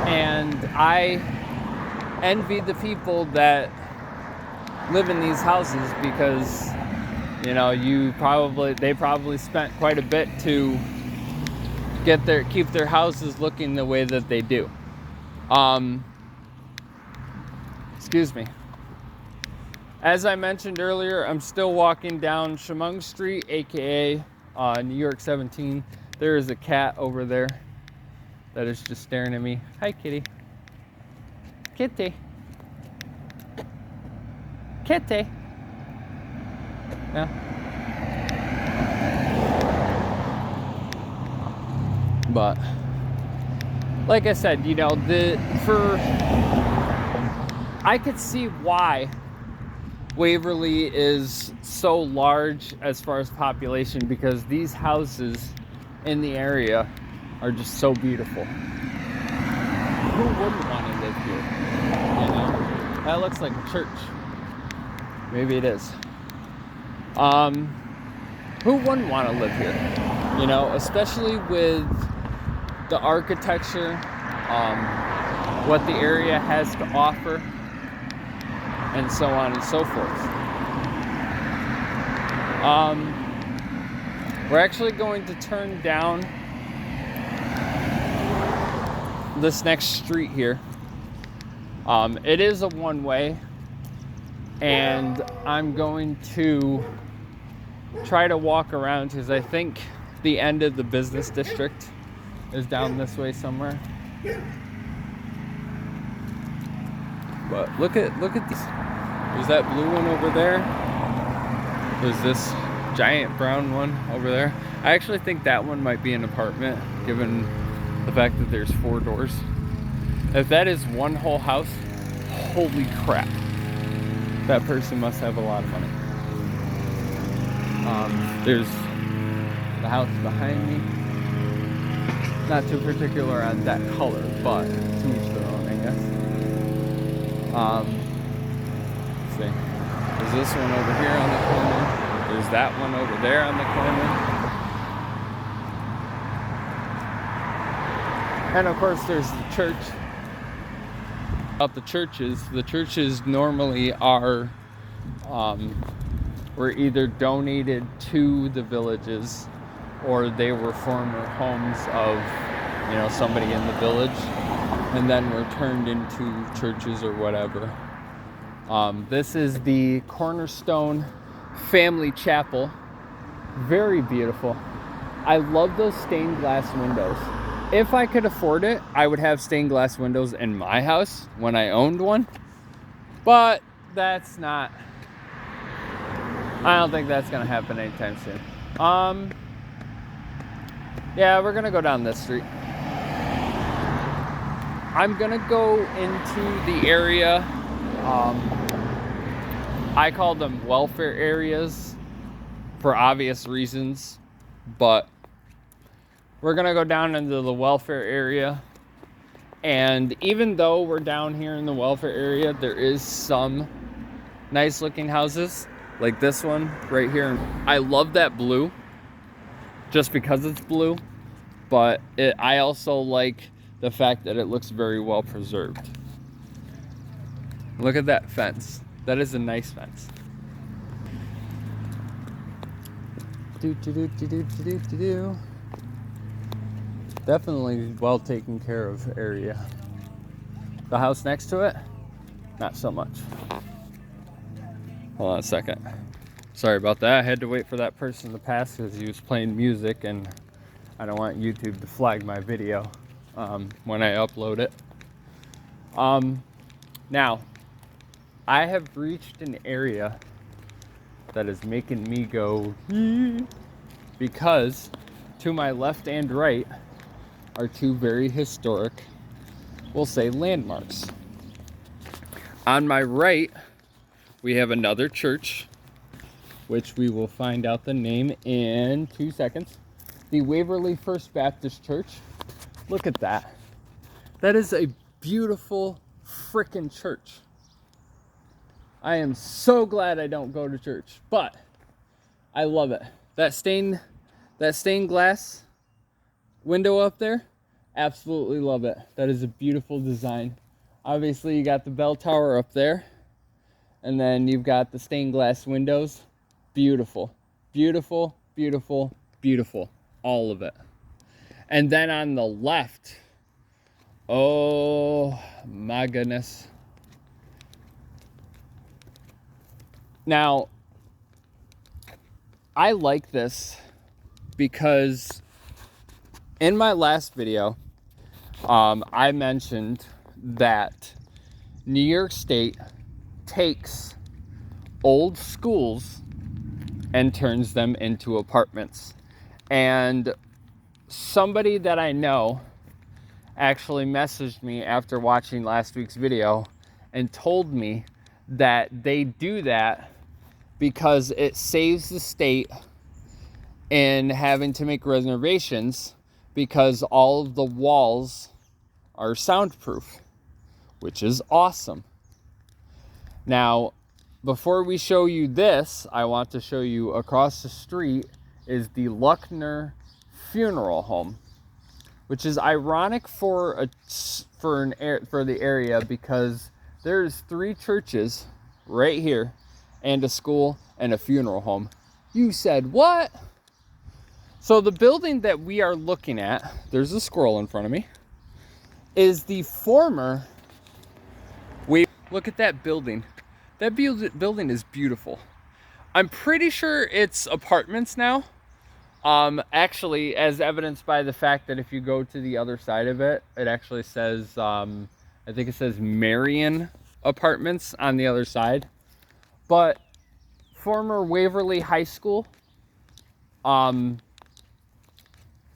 and I envy the people that live in these houses because, you know, they probably spent quite a bit to keep their houses looking the way that they do. Excuse me. As I mentioned earlier, I'm still walking down Chemung Street, aka New York 17. There is a cat over there that is just staring at me. Hi, kitty. Kitty. Kitty. Yeah. But like I said, you know, I could see why Waverly is so large as far as population, because these houses in the area are just so beautiful. Who wouldn't want to live here? You know, that looks like a church. Maybe it is. Who wouldn't want to live here? You know, especially with the architecture, what the area has to offer, and so on and so forth. We're actually going to turn down this next street here. It is a one-way, and I'm going to try to walk around because I think the end of the business district is down this way somewhere. But look at these. There's that blue one over there. There's this giant brown one over there. I actually think that one might be an apartment, given the fact that there's 4 doors. If that is one whole house, holy crap. That person must have a lot of money. There's the house behind me. Not too particular on that color, but to each their own, I guess. Let's see. There's this one over here on the corner. There's that one over there on the corner. And of course there's the church. About the churches normally were either donated to the villages, or they were former homes of, you know, somebody in the village, and then were turned into churches or whatever. This is the Cornerstone Family Chapel. Very beautiful. I love those stained glass windows. If I could afford it, I would have stained glass windows in my house when I owned one. But that's not I don't think that's gonna happen anytime soon. Yeah, we're gonna go down this street. I'm gonna go into the area. I call them welfare areas for obvious reasons, but we're gonna go down into the welfare area. And even though we're down here in the welfare area, there is some nice looking houses like this one right here. I love that blue just because it's blue, but I also like the fact that it looks very well preserved. Look at that fence. That is a nice fence. Definitely well taken care of area. The house next to it, not so much. Hold on a second. Sorry about that. I had to wait for that person to pass because he was playing music, and I don't want YouTube to flag my video when I upload it. Now, I have reached an area that is making me go because to my left and right are two very historic, we'll say, landmarks. On my right, we have another church, which we will find out the name in 2 seconds. The Waverly First Baptist Church. Look at that. That is a beautiful frickin' church. I am so glad I don't go to church, but I love it. That stained glass window up there, absolutely love it. That is a beautiful design. Obviously, you got the bell tower up there, and then you've got the stained glass windows. Beautiful, beautiful, beautiful, beautiful. All of it. And then on the left, oh my goodness. Now, I like this because in my last video, I mentioned that New York State takes old schools and turns them into apartments. And somebody that I know actually messaged me after watching last week's video and told me that they do that because it saves the state in having to make reservations because all of the walls are soundproof, which is awesome. Now, before we show you this, I want to show you across the street is the Luckner Funeral Home, which is ironic for the area because there's 3 churches right here and a school and a funeral home. You said what? So the building that we are looking at, there's a squirrel in front of me, is the former. Look at that building. That building is beautiful. I'm pretty sure it's apartments now. Actually, as evidenced by the fact that if you go to the other side of it, it actually says, I think it says Marion Apartments on the other side. But former Waverly High School,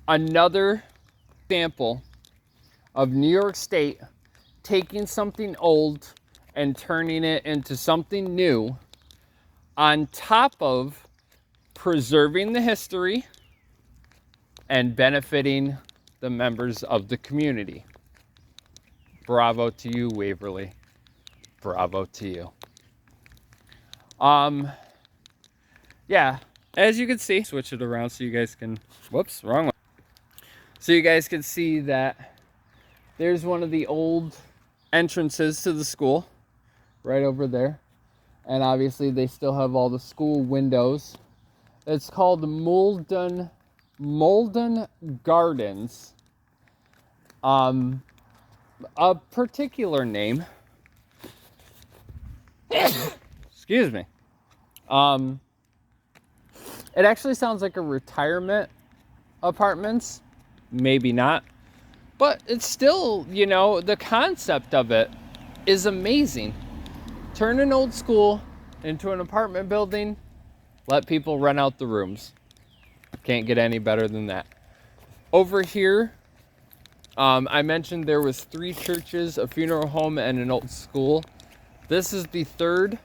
another example of New York State taking something old and turning it into something new on top of preserving the history and benefiting the members of the community. Bravo to you, Waverly. Bravo to you. Yeah, as you can see, switch it around so you guys can, whoops, wrong one. So you guys can see that there's one of the old entrances to the school right over there. And obviously they still have all the school windows. It's called Molden Gardens. A particular name. Excuse me. It actually sounds like a retirement apartments. Maybe not. But it's still, you know, the concept of it is amazing. Turn an old school into an apartment building. Let people rent out the rooms. Can't get any better than that. Over here, I mentioned there was 3 churches, a funeral home, and an old school. This is the third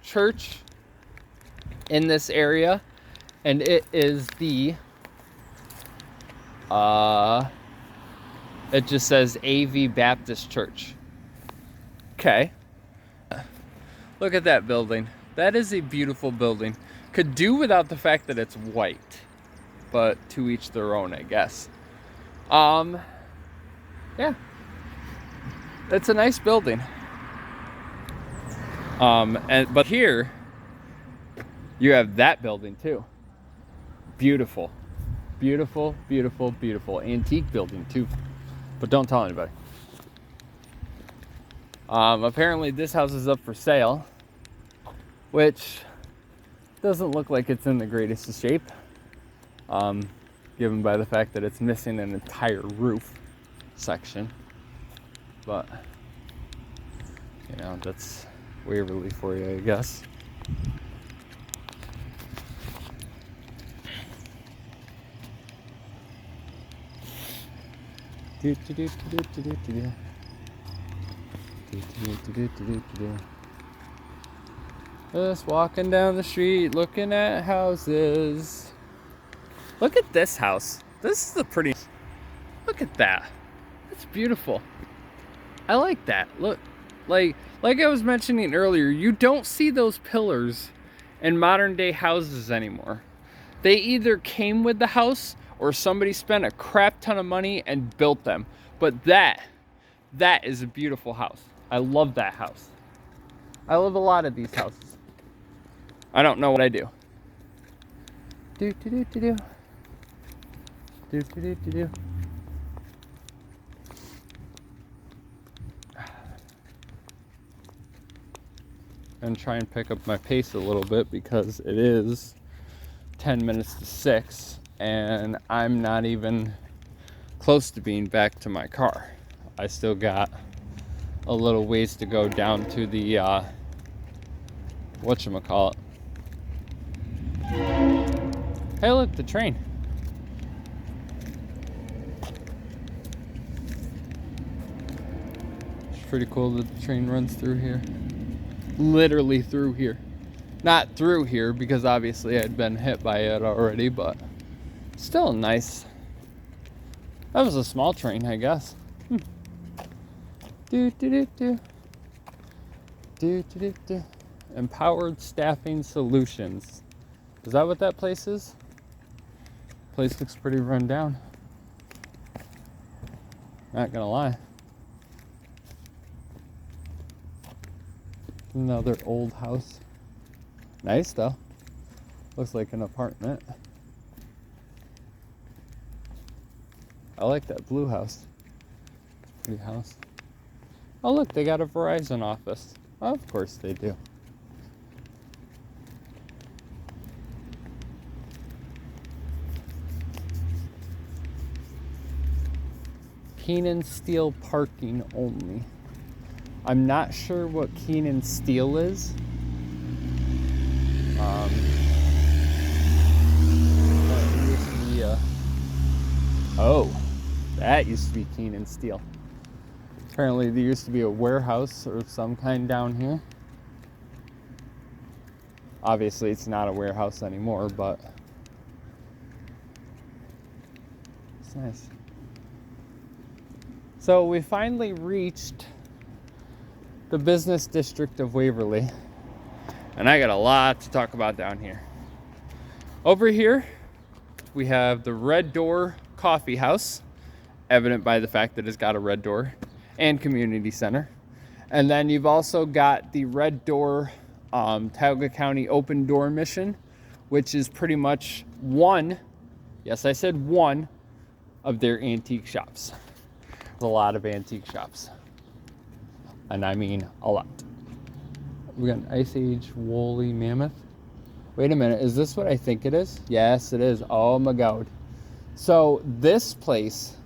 church in this area, and it is the it just says AV Baptist Church. Okay. Look at that building. That is a beautiful building. Could do without the fact that it's white, but to each their own, I guess. Yeah. It's a nice building. But here you have that building too. Beautiful. Beautiful, beautiful, beautiful. Antique building too. But don't tell anybody. Apparently this house is up for sale, which doesn't look like it's in the greatest of shape, given by the fact that it's missing an entire roof section. But, you know, that's Waverly for you, I guess. Just walking down the street, looking at houses. Look at this house. This is a pretty... Look at that. It's beautiful. I like that. Look, like I was mentioning earlier, you don't see those pillars in modern day houses anymore. They either came with the house or somebody spent a crap ton of money and built them. But that is a beautiful house. I love that house. I love a lot of these houses. I don't know what I do. Do do do do do. Do do do do do. And try and pick up my pace a little bit because it is 10 minutes to 6 and I'm not even close to being back to my car. I still got a little ways to go down to the whatchamacallit. Hey look, the train. It's pretty cool that the train runs through here. Literally through here. Not through here because obviously I'd been hit by it already, but still nice. That was a small train, I guess. Do do do do. Do do do do. Empowered Staffing Solutions. Is that what that place is? Place looks pretty run down. Not gonna lie. Another old house. Nice though. Looks like an apartment. I like that blue house. Pretty house. Oh look, they got a Verizon office. Oh, of course they do. Keenan Steel parking only. I'm not sure what Keenan Steel is. Oh, that used to be Keenan Steel. Apparently there used to be a warehouse or some kind down here. Obviously it's not a warehouse anymore, but it's nice. So we finally reached the business district of Waverly, and I got a lot to talk about down here. Over here we have the Red Door Coffee House, evident by the fact that it's got a red door, and community center. And then you've also got the Red Door Tioga County Open Door Mission, which is pretty much one, yes I said one, of their antique shops. There's a lot of antique shops, and I mean a lot. We got an Ice Age woolly mammoth. Wait a minute, is this what I think it is? Yes it is. Oh my god. So this place,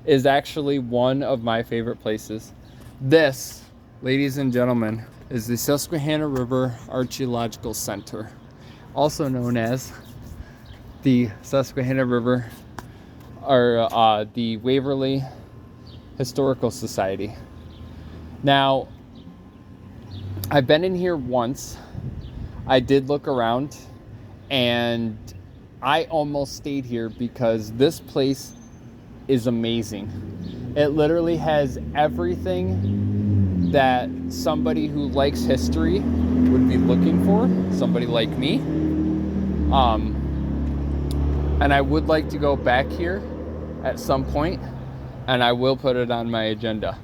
is actually one of my favorite places. This, ladies and gentlemen, is the Susquehanna River Archaeological Center, also known as the Susquehanna River, or the Waverly Historical Society. Now, I've been in here once. I did look around, and I almost stayed here because this place is amazing. It literally has everything that somebody who likes history would be looking for, somebody like me. And I would like to go back here at some point, and I will put it on my agenda.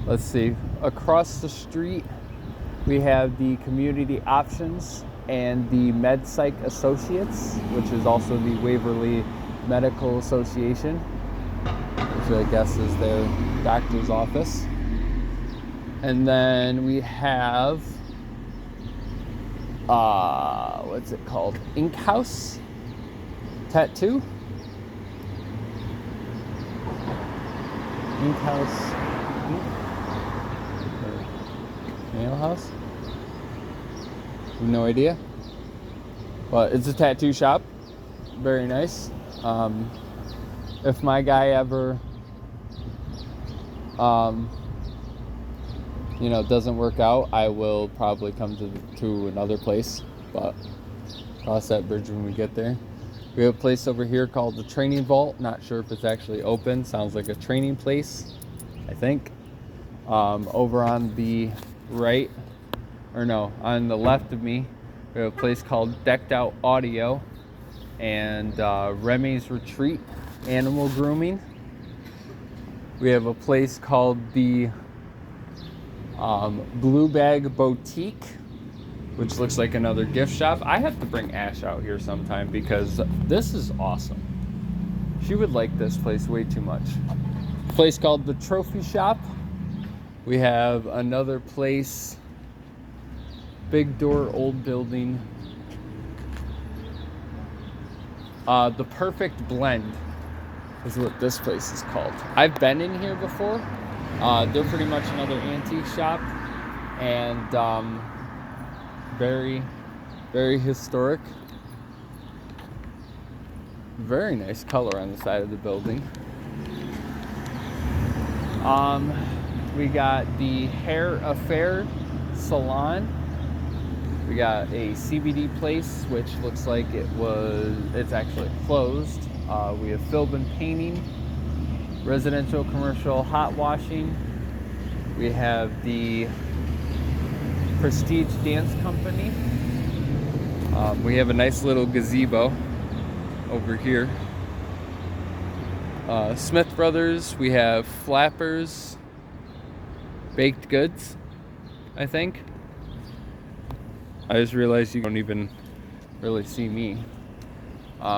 Let's see, across the street we have the Community Options and the MedPsych Associates, which is also the Waverly Medical Association, which I guess is their doctor's office. And then we have what's it called? Ink House Tattoo. Ink House. Nail House? No idea. But it's a tattoo shop. Very nice. If my guy ever doesn't work out, I will probably come to another place, but cross that bridge when we get there. We have a place over here called the Training Vault. Not sure if it's actually open. Sounds like a training place, I think. Over on the right, or no, on the left of me, we have a place called Decked Out Audio and Remy's Retreat Animal Grooming. We have a place called the Blue Bag Boutique, which looks like another gift shop. I have to bring Ash out here sometime because this is awesome. She would like this place way too much. A place called the Trophy Shop. We have another place, big door, old building. The Perfect Blend is what this place is called. I've been in here before. They're pretty much another antique shop, and very, very historic. Very nice color on the side of the building. We got the Hair Affair Salon. We got a CBD place, which looks like it's actually closed. We have Philbin Painting, residential, commercial, hot washing. We have the Prestige Dance Company. We have a nice little gazebo over here. Smith Brothers. We have Flappers Baked Goods, I think. I just realized you don't even really see me.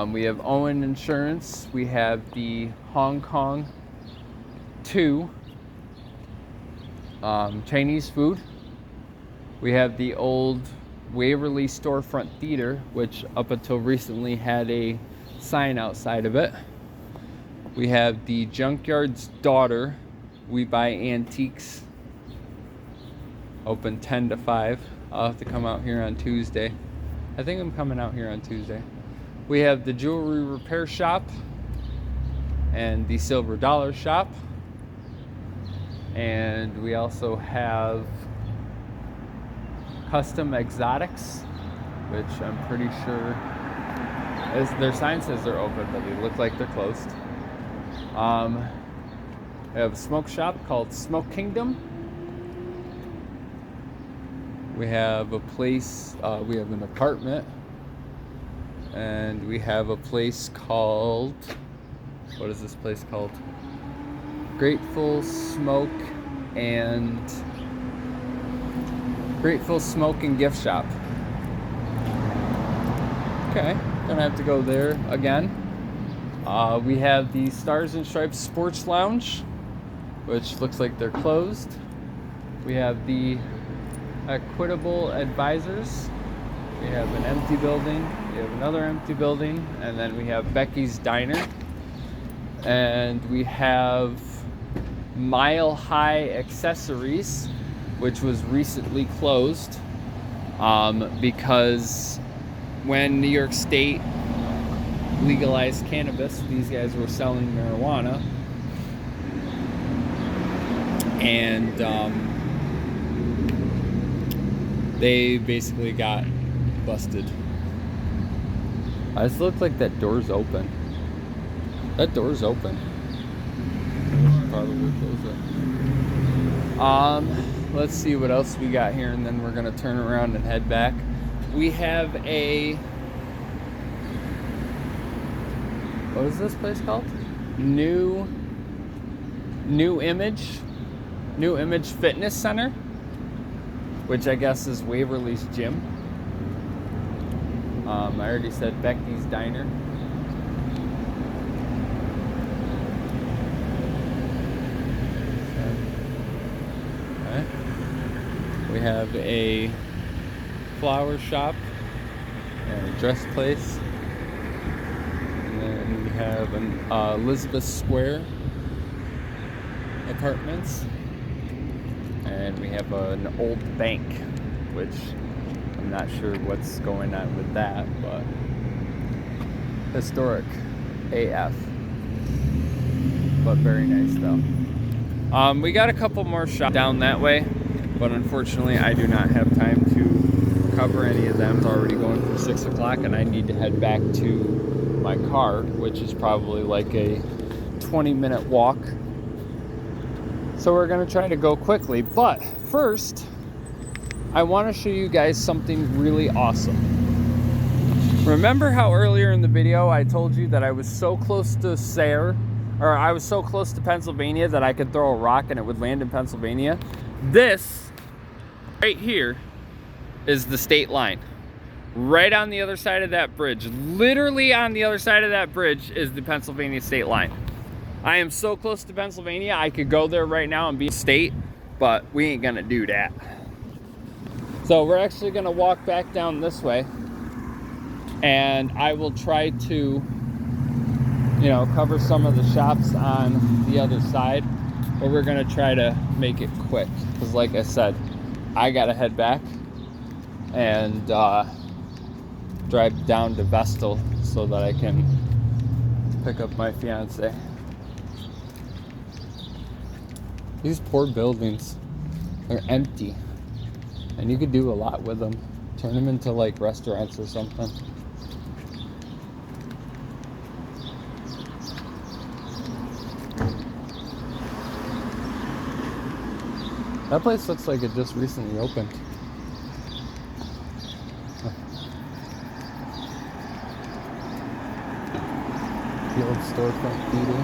We have Owen Insurance. We have the Hong Kong 2 Chinese food. We have the old Waverly Storefront Theater, which up until recently had a sign outside of it. We have the Junkyard's Daughter. We buy antiques. Open 10 to 5. I'll have to come out here on Tuesday. I think I'm coming out here on Tuesday. We have the Jewelry Repair Shop and the Silver Dollar Shop. And we also have Custom Exotics, which I'm pretty sure their sign says they're open, but they look like they're closed. We have a smoke shop called Smoke Kingdom. We have a place, we have an apartment, and we have a place called, what is this place called? Grateful Smoke and Gift Shop. Okay, gonna have to go there again. We have the Stars and Stripes Sports Lounge, which looks like they're closed. We have the Equitable Advisors. We have an empty building. We have another empty building, and then we have Becky's Diner, and we have Mile High Accessories, which was recently closed because when New York State legalized cannabis, these guys were selling marijuana, and they basically got busted. It looks like that door's open. That door's open. I should probably close it. Let's see what else we got here, and then we're gonna turn around and head back. We have a, what is this place called? New Image Fitness Center, which I guess is Waverly's gym. I already said Becky's Diner. Okay. We have a flower shop and a dress place. And then we have an Elizabeth Square Apartments. And we have an old bank, which I'm not sure what's going on with that, but historic AF. But very nice though. We got a couple more shops down that way, but unfortunately I do not have time to cover any of them. It's already going for 6 o'clock and I need to head back to my car, which is probably like a 20-minute walk. So we're gonna try to go quickly, but first, I wanna show you guys something really awesome. Remember how earlier in the video I told you that I was so close to Sayre, or I was so close to Pennsylvania that I could throw a rock and it would land in Pennsylvania? This right here is the state line. Right on the other side of that bridge, literally on the other side of that bridge is the Pennsylvania state line. I am so close to Pennsylvania, I could go there right now and be state, but we ain't gonna do that. So we're actually gonna walk back down this way, and I will try to, you know, cover some of the shops on the other side, but we're gonna try to make it quick, because like I said, I gotta head back and drive down to Vestal so that I can pick up my fiance. These poor buildings, they're empty, and you could do a lot with them. Turn them into like restaurants or something. That place looks like it just recently opened. The old storefront theater.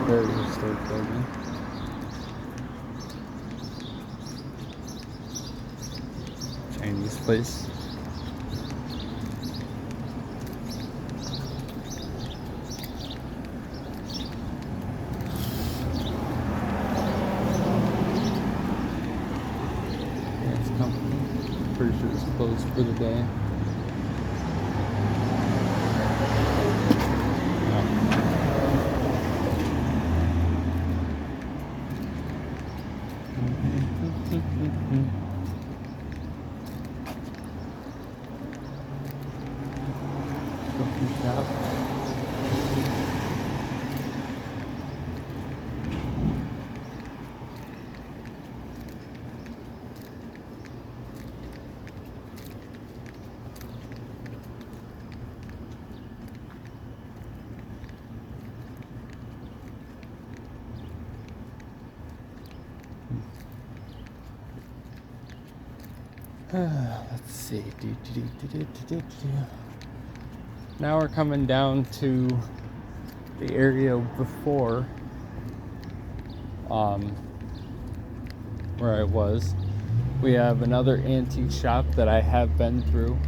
Very historic building. Chinese place. Dance company. Pretty sure it's closed for the day. Shop. Let's see. Now we're coming down to the area before where I was. We have another antique shop that I have been through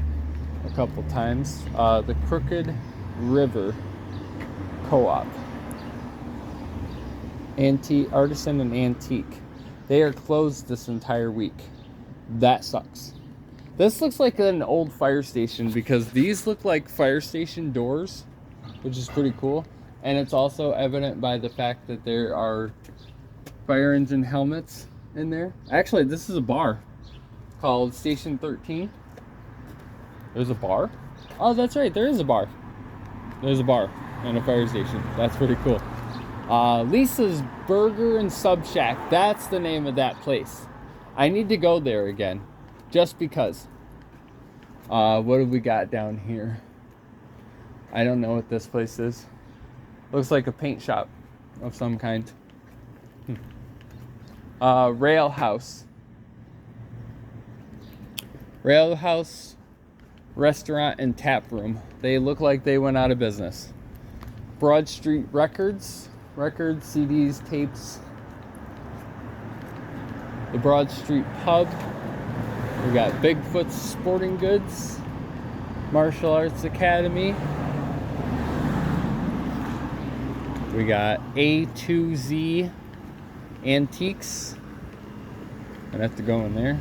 a couple times. The Crooked River Co-op. Artisan and Antique. They are closed this entire week. That sucks. This looks like an old fire station because these look like fire station doors, which is pretty cool. And it's also evident by the fact that there are fire engine helmets in there. Actually, this is a bar called Station 13. There's a bar? Oh, that's right, there is a bar. There's a bar and a fire station. That's pretty cool. Lisa's Burger and Sub Shack. That's the name of that place. I need to go there again, just because. What have we got down here? I don't know what this place is. Looks like a paint shop of some kind. Rail House. Rail House Restaurant and Tap Room. They look like they went out of business. Broad Street Records, CDs, tapes. The Broad Street Pub. We got Bigfoot's Sporting Goods, Martial Arts Academy. We got A2Z Antiques. I'd have to go in there.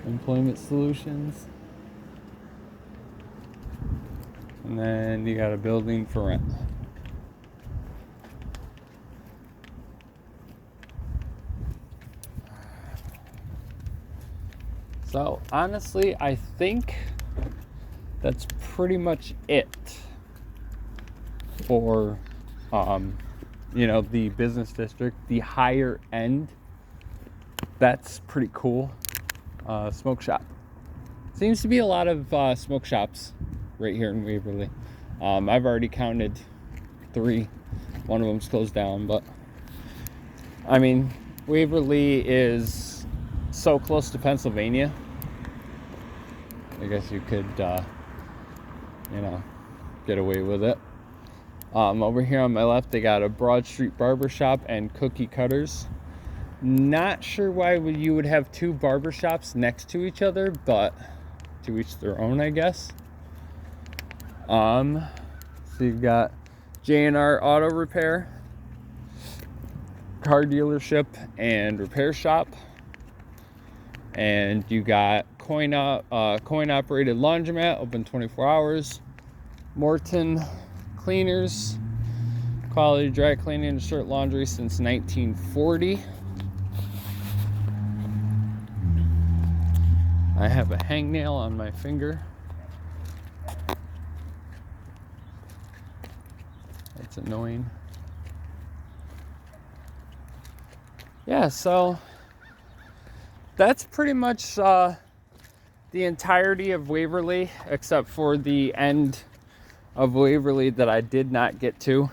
Employment Solutions. And then you got a building for rent. So honestly, I think that's pretty much it for the business district, the higher end. That's pretty cool. Smoke shop. Seems to be a lot of smoke shops right here in Waverly. I've already counted 3. One of them's closed down, but I mean, Waverly is so close to Pennsylvania. I guess you could, get away with it. Over here on my left, they got a Broad Street Barbershop and Cookie Cutters. Not sure why you would have 2 barbershops next to each other, but to each their own, I guess. So you've got J&R Auto Repair, car dealership and repair shop, and you got coin operated laundromat, open 24 hours. Morton Cleaners, quality dry cleaning and shirt laundry since 1940. I have a hangnail on my finger. That's annoying. Yeah, so that's pretty much the entirety of Waverly, except for the end of Waverly that I did not get to.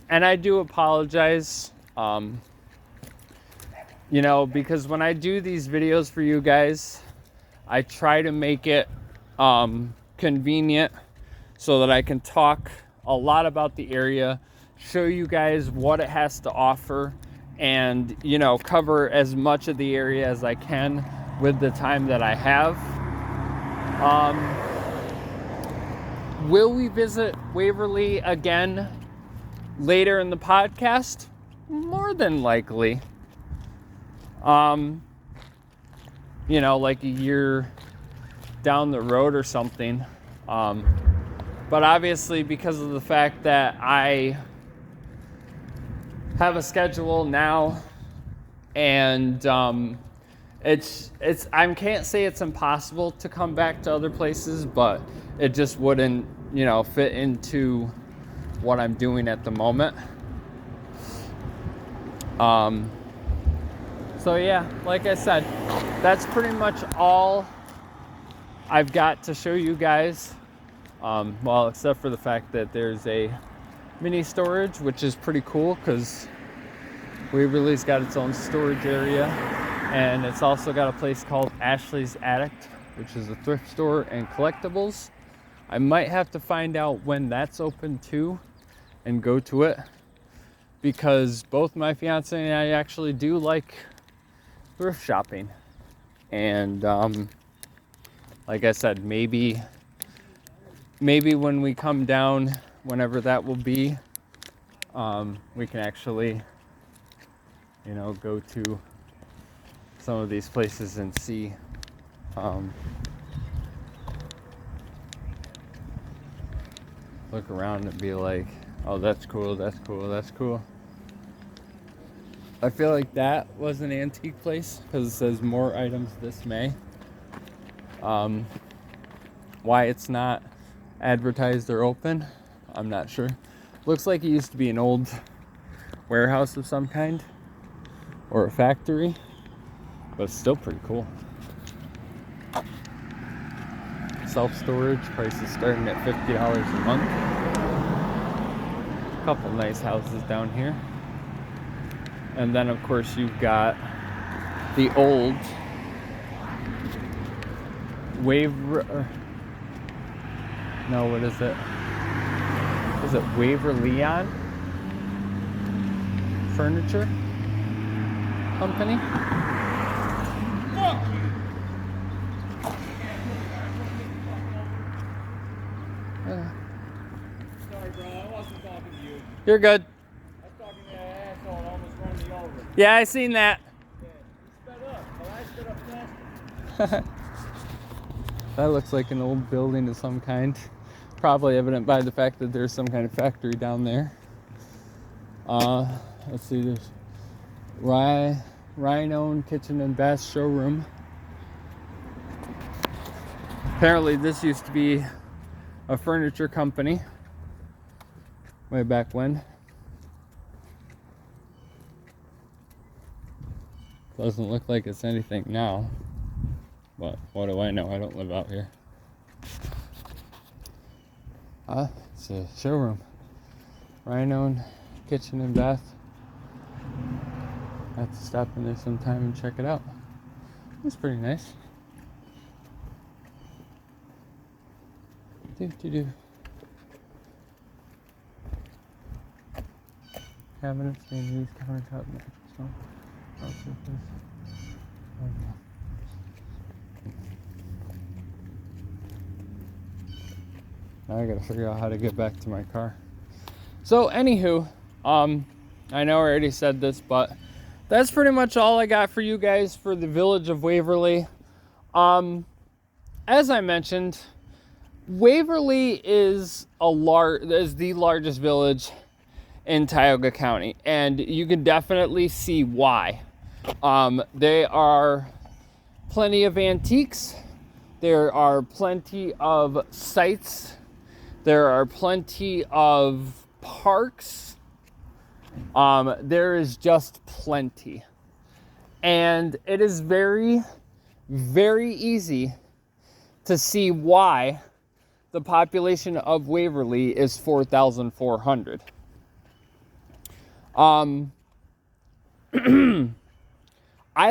And I do apologize, because when I do these videos for you guys, I try to make it convenient so that I can talk a lot about the area, show you guys what it has to offer, and cover as much of the area as I can with the time that I have. Will we visit Waverly again later in the podcast? More than likely. Like a year down the road or something. But obviously, because of the fact that I have a schedule now, and I can't say it's impossible to come back to other places, but it just wouldn't, fit into what I'm doing at the moment. So yeah, like I said, that's pretty much all I've got to show you guys. Except for the fact that there's a mini storage, which is pretty cool because Waverly's got its own storage area, and it's also got a place called Ashley's Attic, which is a thrift store and collectibles. I might have to find out when that's open too and go to it, because both my fiance and I actually do like thrift shopping. And like I said, maybe when we come down whenever that will be, we can actually, you know, go to some of these places and see look around and be like, oh, that's cool, that's cool, that's cool. I feel like that was an antique place because it says more items this May. Why it's not advertised or open, I'm not sure. Looks like it used to be an old warehouse of some kind or a factory, but it's still pretty cool. Self-storage prices starting at $50 a month. A couple nice houses down here. And then of course you've got the old what is it? Is it Waverleyan Furniture Company? Sorry, bro. I wasn't talking to you. You're good. I was talking to that asshole and almost ran me over. Yeah, I seen that. Yeah, you sped up. Well, I sped up faster. That looks like an old building of some kind. Probably evident by the fact that there's some kind of factory down there. Let's see, there's Rhino Kitchen and Bath Showroom. Apparently this used to be a furniture company way back when. Doesn't look like it's anything now, but what do I know? I don't live out here. It's a showroom. Rhino Kitchen and Bath. I have to stop in there sometime and check it out. It's pretty nice. Cabinets, these countertop, mattress, house surface. Now I gotta figure out how to get back to my car. So anywho, I know I already said this, but that's pretty much all I got for you guys for the Village of Waverly. As I mentioned, Waverly is the largest village in Tioga County, and you can definitely see why. There are plenty of antiques. There are plenty of sites. There are plenty of parks. There is just plenty. And it is very, very easy to see why the population of Waverly is 4,400. I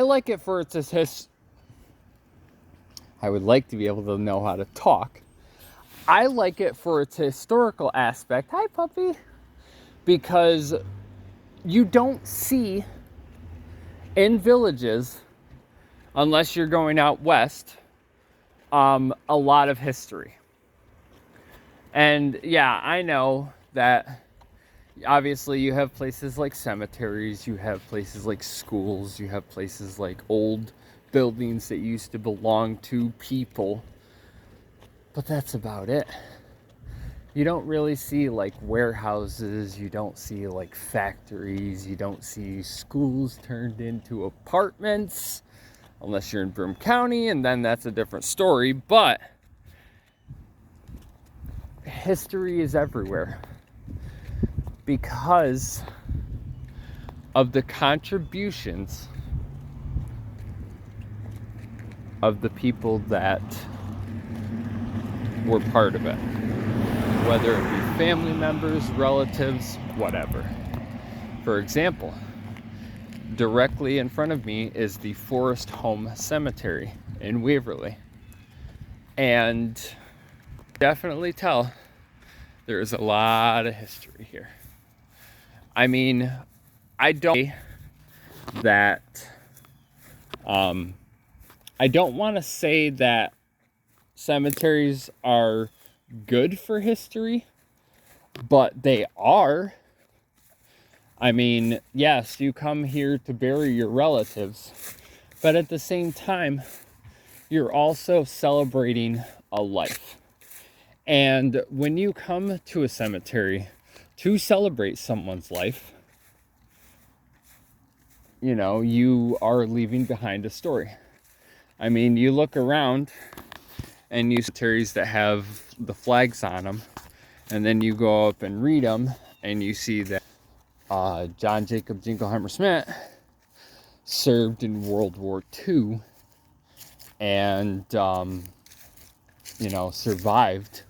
like it for its I would like to be able to know how to talk. I like it for its historical aspect. Hi, puppy. Because you don't see in villages, unless you're going out west, a lot of history. And yeah, I know that obviously you have places like cemeteries, you have places like schools, you have places like old buildings that used to belong to people, but that's about it. You don't really see like warehouses, you don't see like factories, you don't see schools turned into apartments, unless you're in Broome County, and then that's a different story. But history is everywhere because of the contributions of the people that were part of it, whether it be family members, relatives, whatever. For example, directly in front of me is the Forest Home Cemetery in Waverly, and definitely tell there is a lot of history here. I mean, I don't want to say that cemeteries are good for history, but they are. I mean, yes, you come here to bury your relatives, but at the same time, you're also celebrating a life. And when you come to a cemetery to celebrate someone's life, you know, you are leaving behind a story. I mean, you look around and you see cemeteries that have the flags on them, and then you go up and read them, and you see that John Jacob Jingleheimer Smith served in World War II and, you know, survived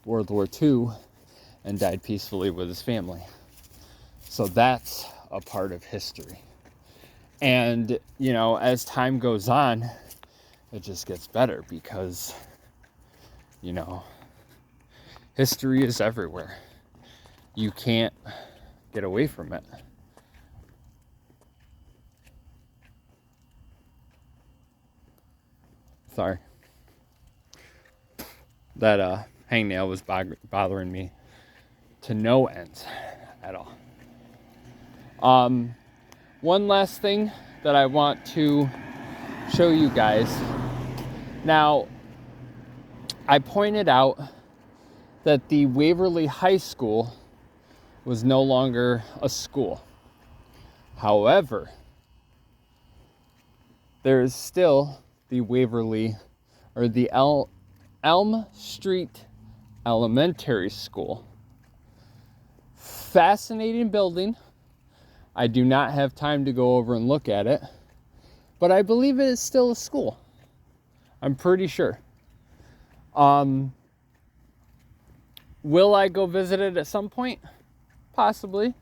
World War II and died peacefully with his family. So that's a part of history. And, you know, as time goes on, it just gets better because, you know, history is everywhere. You can't get away from it. Sorry. That hangnail was bothering me to no end at all. One last thing that I want to show you guys. Now, I pointed out that the Waverly High School was no longer a school. However, there is still the Waverly, or the Elm Street Elementary School. Fascinating building. I do not have time to go over and look at it, but I believe it is still a school. I'm pretty sure. Will I go visit it at some point? Possibly.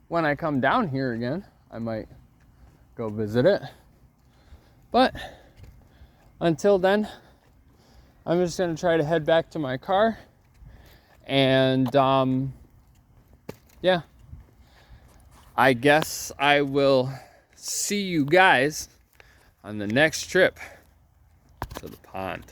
When I come down here again, I might go visit it. But until then, I'm just going to try to head back to my car. And, yeah. I guess I will see you guys on the next trip to the pond.